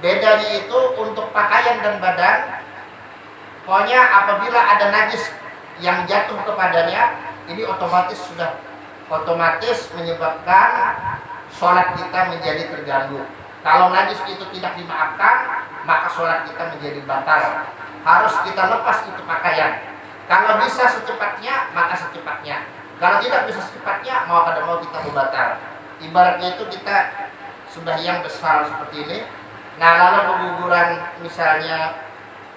Bedanya itu untuk pakaian dan badan. Pokoknya apabila ada najis yang jatuh kepadanya, ini otomatis menyebabkan sholat kita menjadi terganggu. Kalau najis itu tidak dimaafkan, maka sholat kita menjadi batal. Harus kita lepas itu pakaian. Kalau bisa secepatnya, maka secepatnya. Kalau tidak bisa secepatnya, mau kada mau kita batal. Ibaratnya itu kita sembahyang besar seperti ini. Nah lalu pengguguran misalnya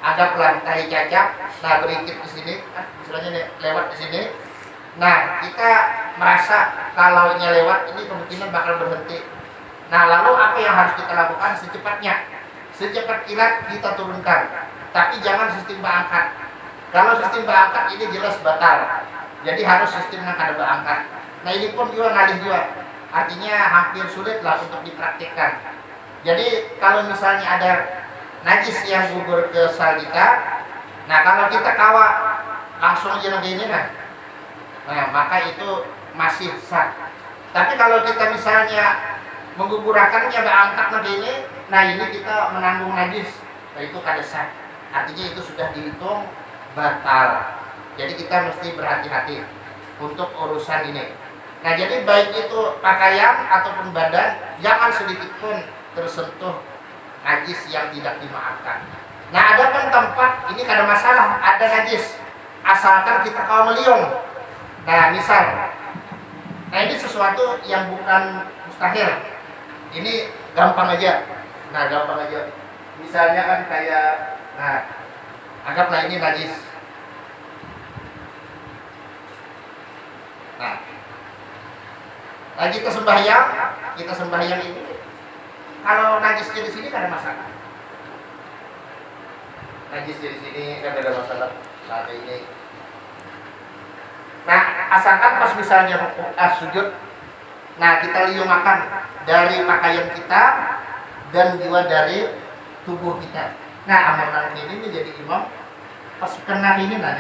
anggaplah tahi cacap, nah berikit di sini, misalnya lewat di sini. Nah kita merasa kalau lewat ini kemungkinan bakal berhenti. Nah lalu apa yang harus kita lakukan secepatnya? Secepat kilat kita turunkan, tapi jangan sistem berangkat. Kalau sistem berangkat ini jelas batal. Jadi harus sistem yang ada berangkat. Nah ini pun juga ngalih juga. Artinya hampir sulit lah untuk dipraktikkan. Jadi kalau misalnya ada najis yang gugur ke sal kita, nah kalau kita kawa langsung aja begini nah maka itu masih sah. Tapi kalau kita misalnya menggugurakannya berangkat begini, nah ini kita menanggung najis, nah itu kada sah. Artinya itu sudah dihitung batal. Jadi kita mesti berhati-hati untuk urusan ini. Nah jadi baik itu pakaian ataupun badan, jangan sedikit pun tersentuh najis yang tidak dimaafkan. Nah ada pun tempat ini kada masalah, ada najis, asalkan kita kau meliung. Nah misal, nah ini sesuatu yang bukan mustahil, ini gampang aja. Nah gampang aja. Misalnya kan kayak, nah anggaplah ini najis. Nah kita sembahyang ini. Kalau najisnya di sini kan ada masalah. Najisnya di sini kan ada masalah saat ini. Nah, asalkan pas misalnya sujud, nah kita liumakan dari pakaian kita dan juga dari tubuh kita. Nah, amalan ini menjadi imam pas kena ini, nah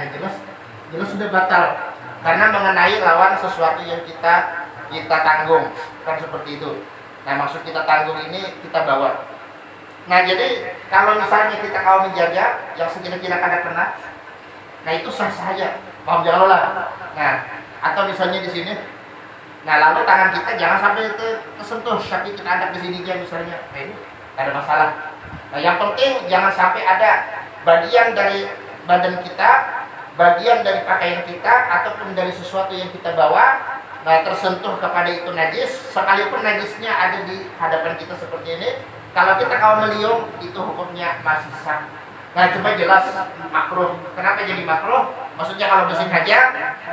jelas sudah batal karena mengenai lawan sesuatu yang kita tanggung, kan seperti itu. Nah maksud kita tanggung ini kita bawa. Nah jadi kalau misalnya kita mau menjaga yang sekira-kira kada kena, nah itu sah saja, paham jangan lah. Nah atau misalnya di sini, nah lalu tangan kita jangan sampai tersentuh, tapi kita ada di sini aja misalnya, nah ini ada masalah. Nah yang penting jangan sampai ada bagian dari badan kita, bagian dari pakaian kita ataupun dari sesuatu yang kita bawa. Nah tersentuh kepada itu najis, sekalipun najisnya ada di hadapan kita seperti ini, kalau kita kalau meliung itu hukumnya masih sah. Nah cuma jelas makruh. Kenapa jadi makruh? Maksudnya kalau bersin saja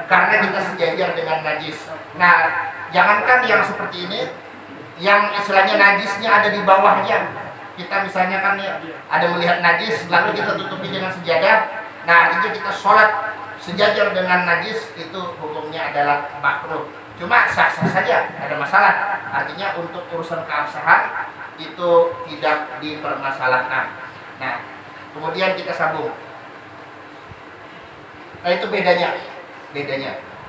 karena kita sejajar dengan najis. Nah jangankan yang seperti ini, yang istilahnya najisnya ada di bawahnya. kita misalnya kan ya, ada melihat najis lalu kita tutupi dengan sejadah. Nah, artinya kita sholat sejajar dengan najis itu hukumnya adalah makruh. Cuma sah-sah saja, ada masalah. Artinya untuk urusan keabsahan itu tidak dipermasalahkan. Nah, kemudian kita sambung. Nah, itu bedanya.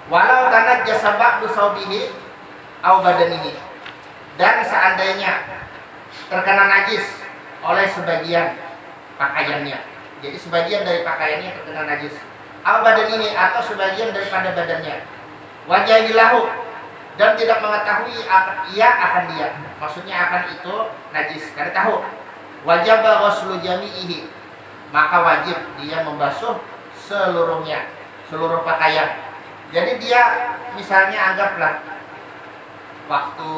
Walau tanah jasa ba'du saubihi au badanihi. Dan seandainya terkena najis oleh sebagian pakaiannya. Jadi sebagian dari pakaiannya terkena najis. Au badanihi atau sebagian daripada badannya. Wajahilahu dan tidak mengetahui ia akan dia. Maksudnya akan itu najis. Karena tahu. Wajib ghuslu jami'ihi. Maka wajib dia membasuh seluruhnya, seluruh pakaian. Jadi dia misalnya anggaplah waktu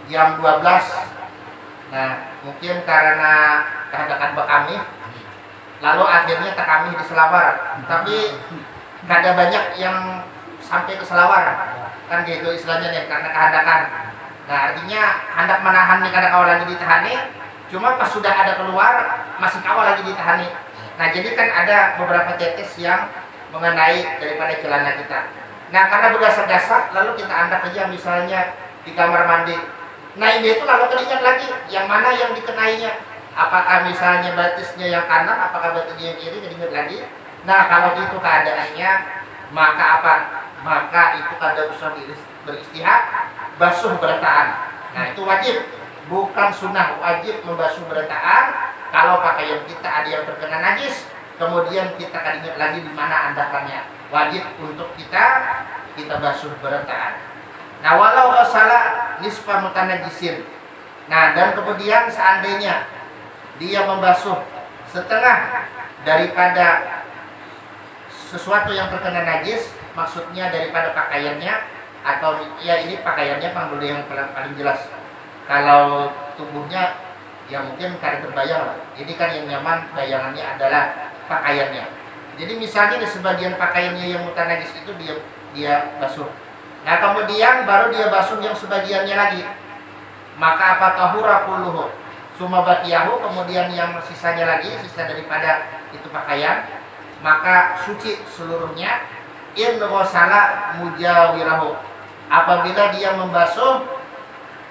jam 12. Nah, mungkin karena kehendakan bekami lalu akhirnya takami di selawar. Tapi ada banyak yang sampai ke selawar. Kan gitu istilahnya nih, karena kehendakan. Nah, artinya hendak menahan nih karena kawal lagi ditahani, cuma pas sudah ada keluar masih kawal lagi ditahani. Nah, jadi kan ada beberapa tetes yang mengenai daripada celana kita. Nah, karena bergasah-gasah, lalu kita anggap aja misalnya di kamar mandi. Nah, ini itu lalu keringat lagi, yang mana yang dikenainya? Apakah misalnya batisnya yang kanan, apakah batisnya yang kiri, keringat lagi? Nah, kalau itu keadaannya, maka apa? Maka itu kada usah beristihad, basuh berataan. Nah, itu wajib, bukan sunnah, wajib membasuh berataan. Kalau pakaian kita ada yang terkena najis, kemudian kita ingat lagi di mana andakannya, wajib untuk kita basuh berataan. Nah, walau salah nisfa mutanajisin. Nah, dan kemudian seandainya dia membasuh setengah daripada sesuatu yang terkena najis, maksudnya daripada pakaiannya, atau ya ini pakaiannya panggul yang paling jelas. Kalau tubuhnya ya mungkin kada terbayang lah. Jadi kan yang nyaman bayangannya adalah pakaiannya. Jadi misalnya di sebagian pakaiannya yang mutanajis itu dia basuh. Nah, kemudian baru dia basuh yang sebagiannya lagi. Maka apa tahura kulluhu summa baqiyahu, kemudian yang sisanya lagi, sisa daripada itu pakaian, maka suci seluruhnya. In ghasala mujawirahu, apabila dia membasuh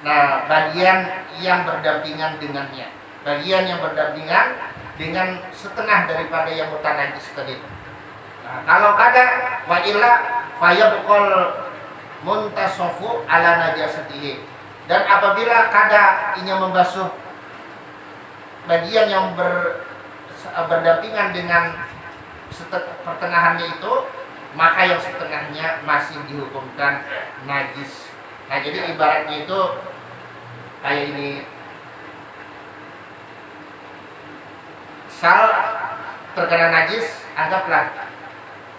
nah bagian yang berdampingan dengannya, bagian yang berdampingan dengan setengah daripada yang mutanajis tadi. Nah, kalau kada wa illa fayabqal muntasafu ala najasatihi. Dan apabila kada ingin membasuh bagian yang berdampingan dengan pertengahannya itu, maka yang setengahnya masih dihukumkan najis. Nah, jadi ibaratnya itu kayak ini, sal terkena najis, anggaplah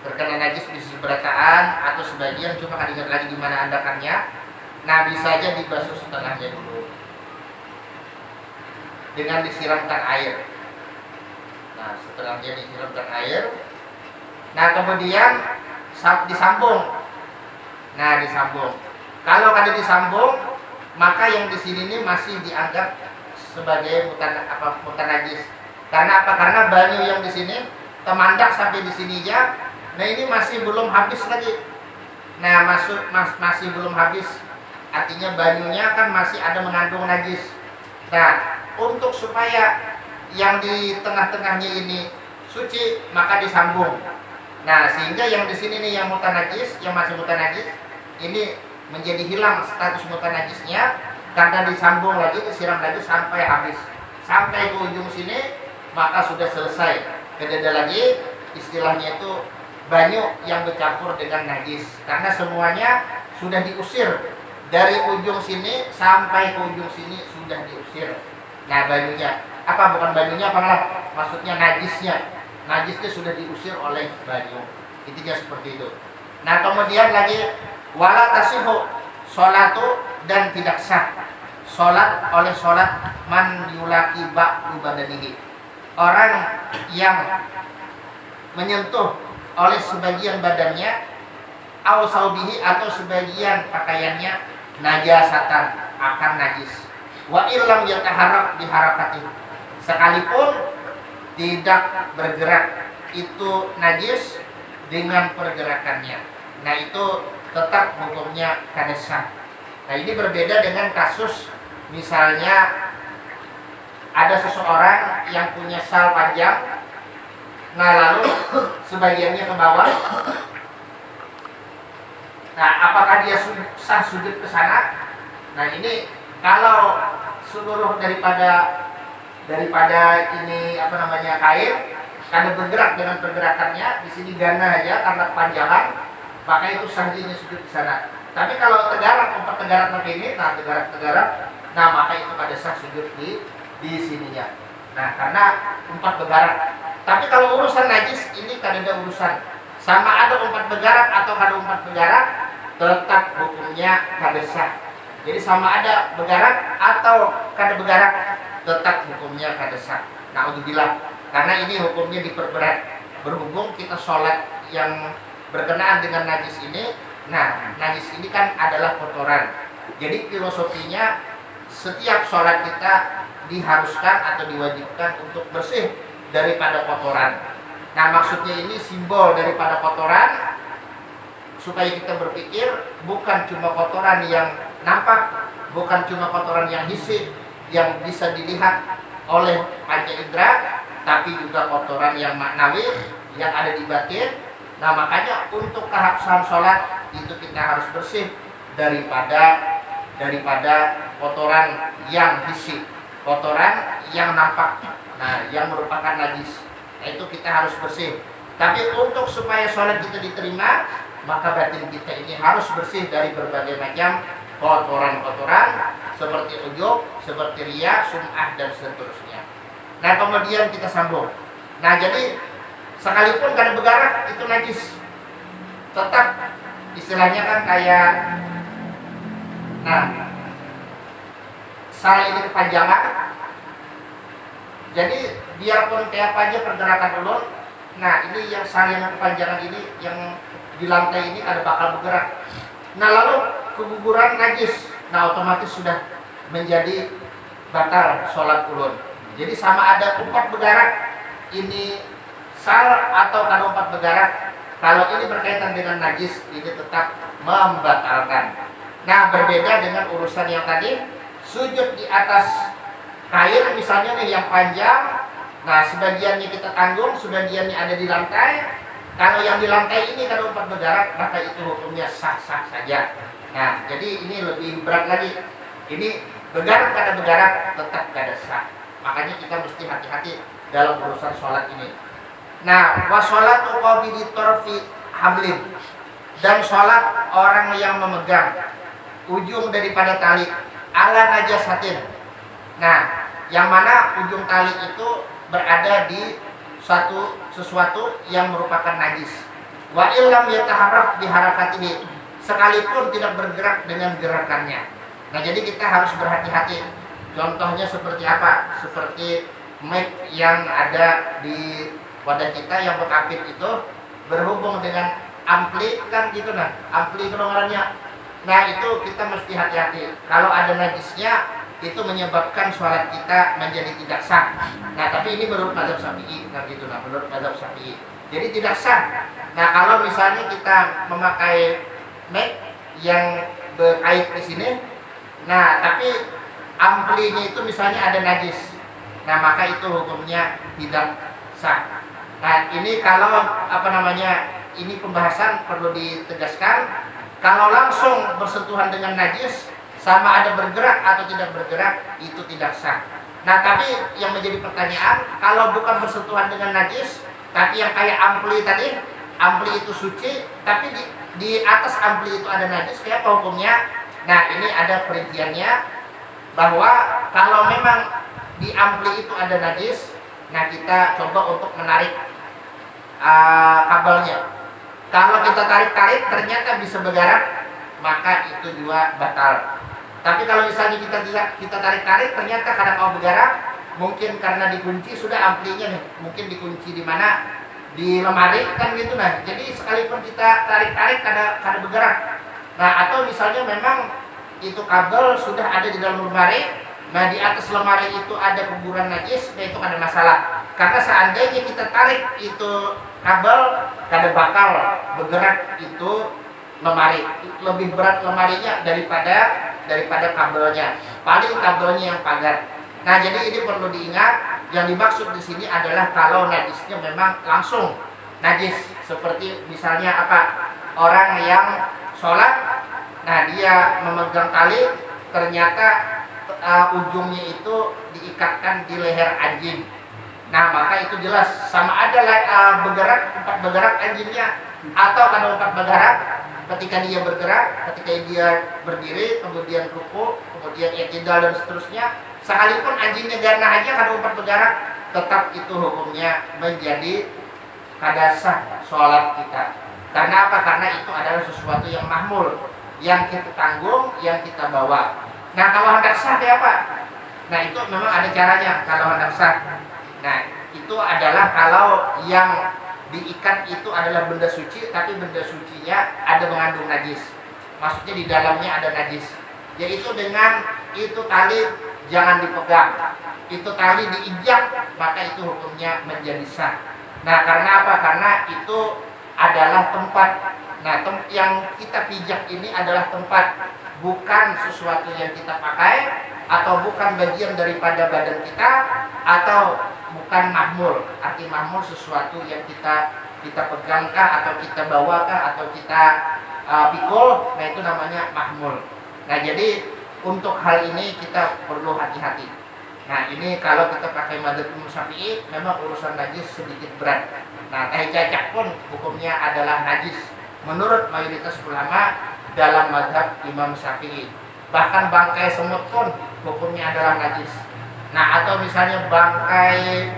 terkena najis di sisi berataan atau sebagian, cuma kan ingat lagi di mana andakannya. Nah, bisa aja dibasuh setengahnya dulu dengan disiramkan air. Nah, setengahnya disiramkan air. Nah, kemudian disambung. Nah, disambung. Kalau kada disambung, maka yang di sini ini masih dianggap sebagai mutanajis. Karena apa? Karena banyu yang di sini temandak sampai di sini ya. Nah, ini masih belum habis lagi. Nah, masih belum habis. Artinya banyunya kan masih ada mengandung najis. Nah, untuk supaya yang di tengah-tengahnya ini suci, maka disambung. Nah, sehingga yang di sini nih yang mutanajis, yang masih mutanajis, ini menjadi hilang status mutanajisnya karena disambung lagi, disiram lagi sampai habis. Sampai ke ujung sini, maka sudah selesai. Beda lagi istilahnya itu banyu yang bercampur dengan najis. Karena semuanya sudah diusir. Dari ujung sini sampai ke ujung sini sudah diusir. Nah, banyunya apa? Bukan banyunya apa lah? Maksudnya najisnya. Najisnya sudah diusir oleh banyu. Intinya seperti itu. Nah, kemudian lagi wala tasihu sholatu, dan tidak sah sholat oleh sholat man yulaki ba'du badanihi, orang yang menyentuh oleh sebagian badannya, au saubihi atau sebagian pakaiannya, najasatan akan najis. Wa illam yataharrak biharakati, sekalipun tidak bergerak itu najis dengan pergerakannya. Nah itu tetap hukumnya kadesah. Nah ini berbeda dengan kasus misalnya ada seseorang yang punya sal panjang, nah lalu sebagiannya ke bawah. Nah apakah dia sah sujud ke sana? Nah ini kalau seluruh daripada ini kain karena bergerak dengan pergerakannya, di sini gana aja karena kepanjangan, maka itu sahnya sujud di sana. Tapi kalau tempat tegarak seperti ini, nah tegarak, nah maka itu pada sah sujud di sininya. Nah karena umpat bergerak. Tapi kalau urusan najis ini kan ada urusan sama ada umpat bergerak atau kada umpat bergerak, tetap hukumnya kada sah. Jadi sama ada bergerak atau kada bergerak, tetap hukumnya kada sah. Naudzubillah. Karena ini hukumnya diperberat. Berhubung kita sholat yang berkenaan dengan najis ini, nah najis ini kan adalah kotoran. Jadi filosofinya setiap sholat kita diharuskan atau diwajibkan untuk bersih daripada kotoran. Nah maksudnya ini simbol daripada kotoran, supaya kita berpikir bukan cuma kotoran yang nampak, bukan cuma kotoran yang hissi yang bisa dilihat oleh panca indera, tapi juga kotoran yang maknawi yang ada di batin. Nah makanya untuk keabsahan sholat itu kita harus bersih daripada kotoran yang hissi, kotoran yang nampak, nah yang merupakan najis. Nah itu kita harus bersih. Tapi untuk supaya sholat kita diterima, maka batin kita ini harus bersih dari berbagai macam kotoran-kotoran seperti ujub, seperti riya, sum'ah dan seterusnya. Nah kemudian kita sambung. Nah jadi sekalipun kada bergerak itu najis, tetap istilahnya kan kayak, nah sal ini kepanjangan. Jadi biarpun kayak apa aja pergerakan ulun, nah ini yang sal yang kepanjangan ini yang di lantai ini ada bakal bergerak. Nah lalu keguguran najis, nah otomatis sudah menjadi batal sholat ulun. Jadi sama ada umpat bergerak ini sal atau kada umpat bergerak, kalau ini berkaitan dengan najis ini tetap membatalkan. Nah berbeda dengan urusan yang tadi sujud di atas kain misalnya nih yang panjang, nah sebagiannya kita tanggung, sebagiannya ada di lantai. Kalau yang di lantai ini kada umpat bergerak, maka itu hukumnya sah-sah saja. Nah jadi ini lebih berat lagi. Ini bergerak kada bergerak tetap kada sah. Makanya kita mesti hati-hati dalam urusan sholat ini. Nah, washolatu qabidi torfi hablin, dan sholat orang yang memegang ujung daripada tali ala najasatin. Nah, yang mana ujung tali itu berada di sesuatu yang merupakan najis. Wa illam yataharrak biharakatihi, sekalipun tidak bergerak dengan gerakannya. Nah, jadi kita harus berhati-hati. Contohnya seperti apa? Seperti mic yang ada di wadah kita yang berkapit itu berhubung dengan ampli kan gitu, nah ampli kedengarannya. Nah itu kita mesti hati-hati. Kalau ada najisnya itu menyebabkan sholat kita menjadi tidak sah. Nah tapi ini menurut mazhab Syafi'i, nah gitu, nah menurut mazhab Syafi'i jadi tidak sah. Nah kalau misalnya kita memakai mic yang berkait di sini, nah tapi amplinya itu misalnya ada najis, nah maka itu hukumnya tidak sah. Nah ini kalau ini pembahasan perlu ditegaskan. Kalau langsung bersentuhan dengan najis, sama ada bergerak atau tidak bergerak, itu tidak sah. Nah tapi yang menjadi pertanyaan, kalau bukan bersentuhan dengan najis, tapi yang kayak ampli tadi, ampli itu suci, tapi di atas ampli itu ada najis, kayak apa hukumnya? Nah ini ada perinciannya, bahwa kalau memang di ampli itu ada najis, nah kita coba untuk menarik kabelnya. Kalau kita tarik-tarik ternyata bisa bergerak, maka itu juga batal. Tapi kalau misalnya kita tarik-tarik ternyata kada mau bergerak, mungkin karena dikunci sudah amplinya nih, mungkin dikunci di mana, di lemari kan gitu. Nah jadi sekalipun kita tarik-tarik kada bergerak. Nah atau misalnya memang itu kabel sudah ada di dalam lemari, Nah di atas lemari itu ada kuburan najis, nah itu ada masalah. Karena seandainya kita tarik itu kabel, kada bakal bergerak itu lemari. Lebih berat lemarinya daripada kabelnya. Paling kabelnya yang pagar. Nah jadi ini perlu diingat. Yang dimaksud di sini adalah kalau najisnya memang langsung najis. Seperti misalnya apa? Orang yang sholat, nah dia memegang tali, ternyata ujungnya itu diikatkan di leher anjing. Nah maka itu jelas sama ada tempat bergerak anjingnya, atau kalau tempat bergerak ketika dia bergerak, ketika dia berdiri, kemudian ruku, kemudian i'tidal dan seterusnya, sekalipun anjingnya gana aja kalau tempat bergerak, tetap itu hukumnya menjadi kada sah sholat kita. Karena apa? Karena itu adalah sesuatu yang mahmul, yang kita tanggung, yang kita bawa. Nah kalau hendak sah kayak apa? Nah itu memang ada caranya kalau hendak sah. Nah itu adalah kalau yang diikat itu adalah benda suci, tapi benda sucinya ada mengandung najis. Maksudnya di dalamnya ada najis. Yaitu dengan itu tali jangan dipegang, itu tali diinjak, maka itu hukumnya menjadi sah. Nah karena apa? Karena itu adalah tempat. Nah yang kita pijak ini adalah tempat, bukan sesuatu yang kita pakai, atau bukan bagian daripada badan kita, atau bukan mahmul. Arti mahmul sesuatu yang kita pegangkah, atau kita bawakah, atau kita pikul, nah itu namanya mahmul. Nah jadi untuk hal ini kita perlu hati-hati. Nah ini kalau kita pakai madzhab Imam Syafi'i, memang urusan najis sedikit berat. Nah tai cacak pun hukumnya adalah najis menurut mayoritas ulama dalam madzhab Imam Syafi'i. Bahkan bangkai semut pun hukumnya adalah najis. Nah atau misalnya bangkai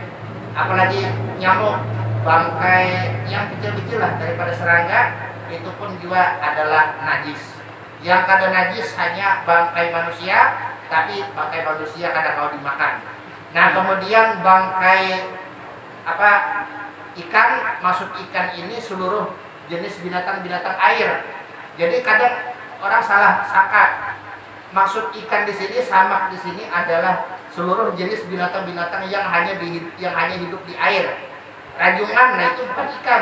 apalagi nyamuk, bangkai yang kecil-kecil lah daripada serangga, itu pun juga adalah najis. Yang kada najis hanya bangkai manusia, tapi bangkai manusia kada mau dimakan. Nah kemudian bangkai ikan, masuk ikan ini seluruh jenis binatang-binatang air. Jadi kadang orang salah sangka maksud ikan di sini, samak di sini adalah seluruh jenis binatang-binatang yang hanya hidup di air. Rajungan, nah itu bukan ikan.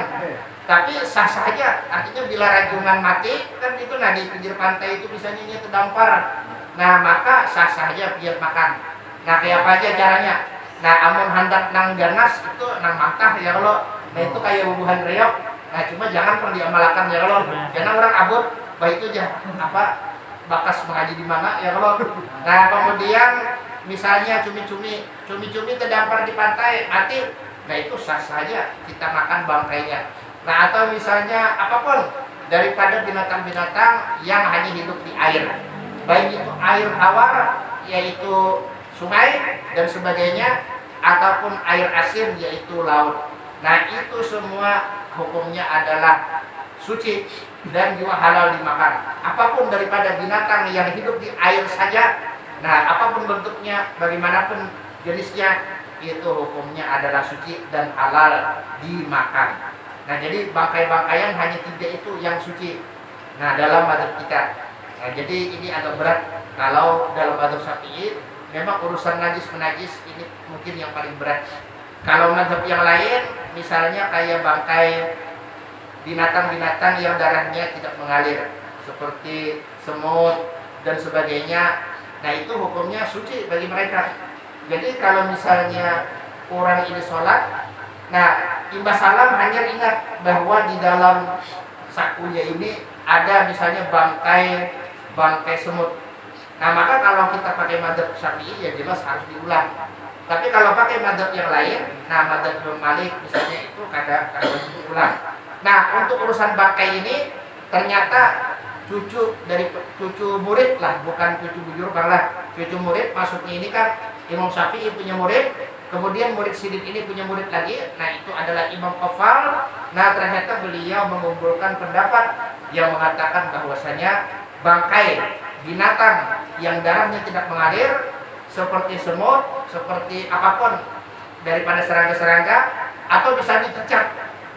Tapi sah saja, artinya bila rajungan mati kan itu, nah di pinggir pantai itu misalnya ini terdampar, nah maka sah saja biar makan. Nah kayak apa aja caranya? Nah amun hendak nang ganas itu nang mantah ya kalau, nah itu kayak bubuhan reok. Nah cuma jangan pernah diamalkan ya kalau, jangan orang abut, baik itu aja bakas mengaji di mana ya kalau. Nah kemudian misalnya cumi-cumi terdampar di pantai mati, nah itu sah saja kita makan bangkainya. Nah atau misalnya apapun daripada binatang-binatang yang hanya hidup di air, baik itu air tawar yaitu sungai dan sebagainya, ataupun air asin yaitu laut. Nah itu semua hukumnya adalah suci dan juga halal dimakan. Apapun daripada binatang yang hidup di air saja, nah apapun bentuknya, bagaimanapun jenisnya, itu hukumnya adalah suci dan halal dimakan. Nah jadi bangkai-bangkaian hanya 3 itu yang suci. Nah dalam madzhab kita. Nah jadi ini agak berat. Kalau dalam madzhab Syafi'i memang urusan najis menajis ini mungkin yang paling berat. Kalau madzhab yang lain misalnya kayak bangkai binatang-binatang yang darahnya tidak mengalir seperti semut dan sebagainya, nah itu hukumnya suci bagi mereka. Jadi kalau misalnya orang ini sholat, nah imbas salam hanya ingat bahwa di dalam sakunya ini ada misalnya bangkai semut. Nah maka kalau kita pakai madzhab Syafi'i ya jelas harus diulang. Tapi kalau pakai madzhab yang lain, nah madzhab Imam Malik misalnya itu kada diulang. Nah untuk urusan bangkai ini ternyata cucu murid lah, bukan cucu bujur lah, cucu murid. Maksudnya ini kan Imam Syafi'i punya murid, kemudian murid Sidin ini punya murid lagi, nah itu adalah Imam Qafal. Nah ternyata beliau mengumpulkan pendapat yang mengatakan bahwasanya bangkai binatang yang darahnya tidak mengalir seperti semut, seperti apapun daripada serangga-serangga, atau misalnya cacak.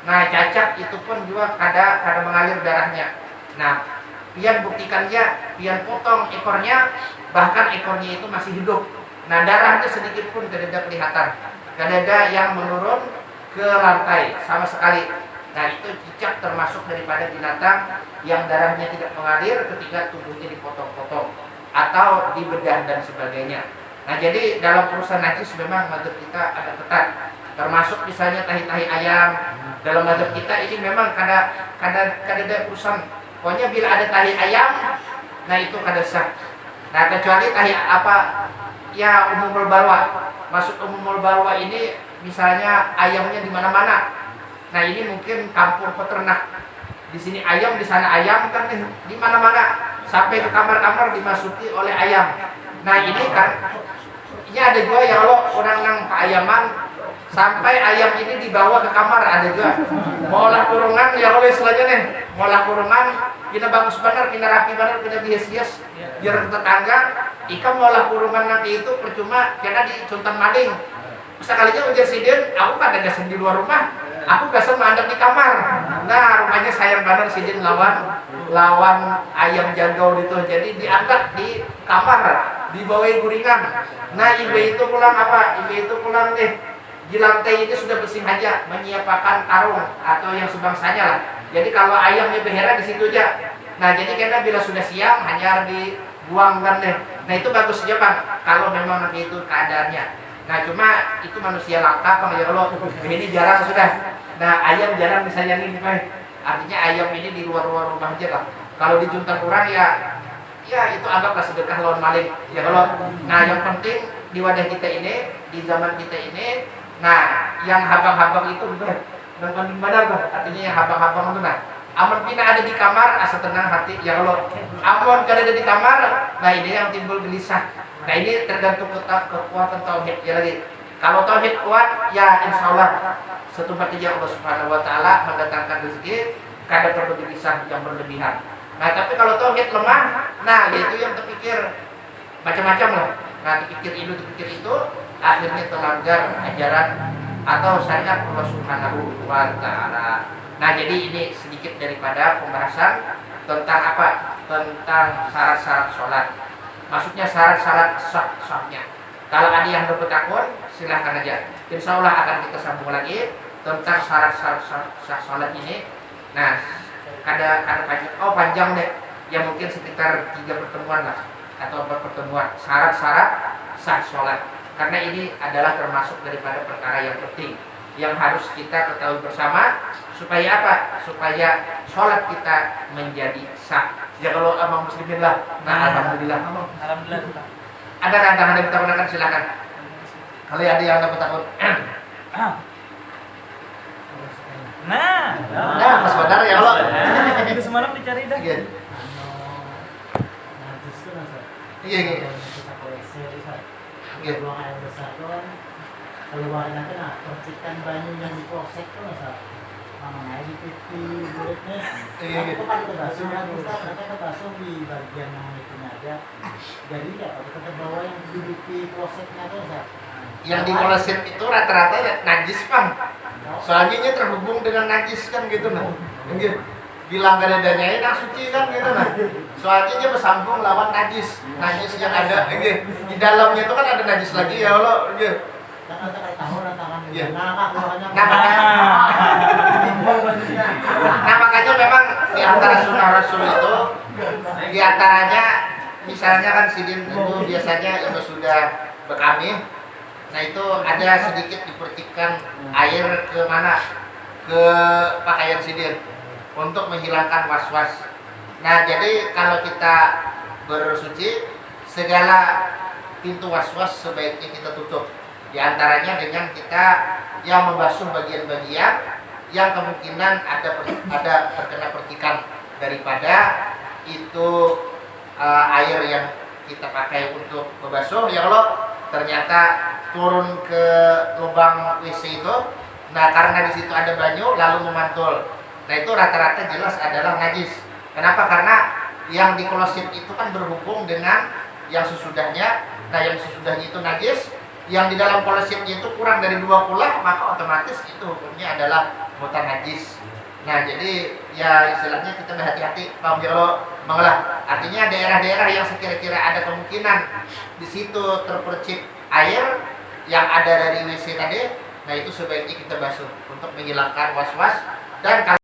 Nah cacak itu pun juga kada mengalir darahnya. Nah pian buktikannya, pian potong ekornya, bahkan ekornya itu masih hidup. Nah, darahnya sedikit pun tidak kelihatan, tidak ada yang menurun ke lantai sama sekali. Nah, itu cicak termasuk daripada binatang yang darahnya tidak mengalir ketika tubuhnya dipotong-potong atau dibedah dan sebagainya. Nah, jadi dalam urusan najis memang mazhab kita ada ketat. Termasuk misalnya tahi-tahi ayam. Dalam mazhab kita ini memang ada urusan. Pokoknya bila ada tahi ayam, nah itu kada sah. Nah, kecuali tahi apa ya umumul balwa. Maksud umumul balwa ini misalnya ayamnya di mana-mana. Nah, ini mungkin kampung peternak. Di sini ayam, di sana ayam kan di mana-mana. Sampai ke kamar-kamar dimasuki oleh ayam. Nah, ini kan ini ada juga ya Allah orang nang keayaman sampai ayam ini dibawa ke kamar, ada juga. Mau lah kurungan ya Allah selanjutnya. Mau lah kurungan kena bagus benar, kena rapi benar, kena bias-bias biar tetangga ikan mau lah kurungan nanti itu percuma karena dicuntan maling. Sekalinya ujar sidin, aku kan ada gasan di luar rumah, aku gasan mandek di kamar. Nah, rumahnya sayang benar sidin lawan ayam jangkau itu, jadi diangkat di kamar, dibawain guringan. Nah, ibu itu pulang apa? Ibu itu pulang deh di lantai itu sudah bersih aja, menyiapkan karung atau yang sebangsanya lah. Jadi kalau ayamnya behera di situ aja. Nah, jadi karena bila sudah siang hanya dibuangkan deh. Nah, itu bagus saja Bang, kalau memang nanti itu keadaannya. Nah, cuma itu manusia langka Bang ya Allah. Ini jarang sudah. Nah, ayam jarang misalnya ini Bang. Artinya ayam ini di luar-luar rumah aja lah. Kalau di junta kurang ya itu anggaplah sedekah lawan maling ya Allah. Nah, yang penting di wadah kita ini, di zaman kita ini, nah yang habang-habang itu benar Bang. Artinya yang habang-habang itu nah amun pina ada di kamar asa tenang hati ya Allah. Amun kada ada di kamar, nah ini yang timbul gelisah. Nah, ini tergantung kekuatan tauhid ya lagi. Kalau tauhid kuat ya insyaallah setumpah ya Allah Subhanahu wa taala mendatangkan rezeki, kada perlu gelisah yang berlebihan. Nah, tapi kalau tauhid lemah, nah itu yang terpikir macam-macam lah. Nah, terpikir itu akhirnya terlanggar ajaran atau syariat Allah Subhanahu wa taala. Nah, jadi ini sedikit daripada pembahasan tentang apa? Tentang syarat-syarat sholat. Maksudnya syarat-syarat sah-sahnya. Kalau ada yang berpetakun, silahkan aja. Insya Allah akan kita sambung lagi tentang syarat-syarat sah sholat ini. Nah, ada panjang deh. Ya mungkin sekitar 3 pertemuan lah atau 4 pertemuan syarat-syarat sah sholat. Karena ini adalah termasuk daripada perkara yang penting yang harus kita ketahui bersama supaya apa? Supaya sholat kita menjadi sah. Ya kalau abang muslimin lah. Nah, alhamdulillah. Alhamdulillah. Ada tantangan yang kita gunakan silakan. Kalau ada yang takut. Nah, Mas Badar ya Allah. Itu semalam dicari dah. Iya. Iya. Iya. Buang air besar itu kan keluarnya kena percikan banyu yang di polsek tuh misal air di pipi mulutnya itu kan terbasuh kan Ustaz, ternyata terbasuh di bagian yang itunya aja jadi ya kalau kita bawa yang di pipi polseknya tuh Ustaz, Yang di kloset itu rata-rata ya najis Bang. Soalnya ini terhubung dengan najis kan gitu nah. Gitu. Bilang gak ada danyain nah suci kan gitu nah. Soalnya dia bersambung lawan najis yang ada gitu. Di dalamnya itu kan ada najis lagi ya Allah gitu. Iya. Nah makanya memang di antara sunnah Rasul itu di antaranya misalnya kan sidin itu biasanya itu sudah berkamih. Nah itu ada sedikit dipercikan air ke mana? Ke pakaian sidin untuk menghilangkan was-was. Nah jadi kalau kita bersuci segala pintu was-was sebaiknya kita tutup. Di antaranya dengan kita yang membasuh bagian-bagian yang kemungkinan ada terkena percikan daripada itu air yang kita pakai untuk membasuh ya Allah ternyata turun ke lubang WC itu. Nah karena di situ ada banyu lalu memantul. Nah itu rata-rata jelas adalah najis. Kenapa? Karena yang di kloset itu kan berhubung dengan yang sesudahnya. Nah yang sesudahnya itu najis. Yang di dalam klosetnya itu kurang dari 2 kula, maka otomatis itu hukumnya adalah mutan najis. Nah jadi ya istilahnya kita berhati-hati paham ya Allah mengolah. Artinya daerah-daerah yang sekira-kira ada kemungkinan di situ terpercik air yang ada dari WC tadi, nah itu sebaiknya kita basuh untuk menghilangkan was-was. Dan kalau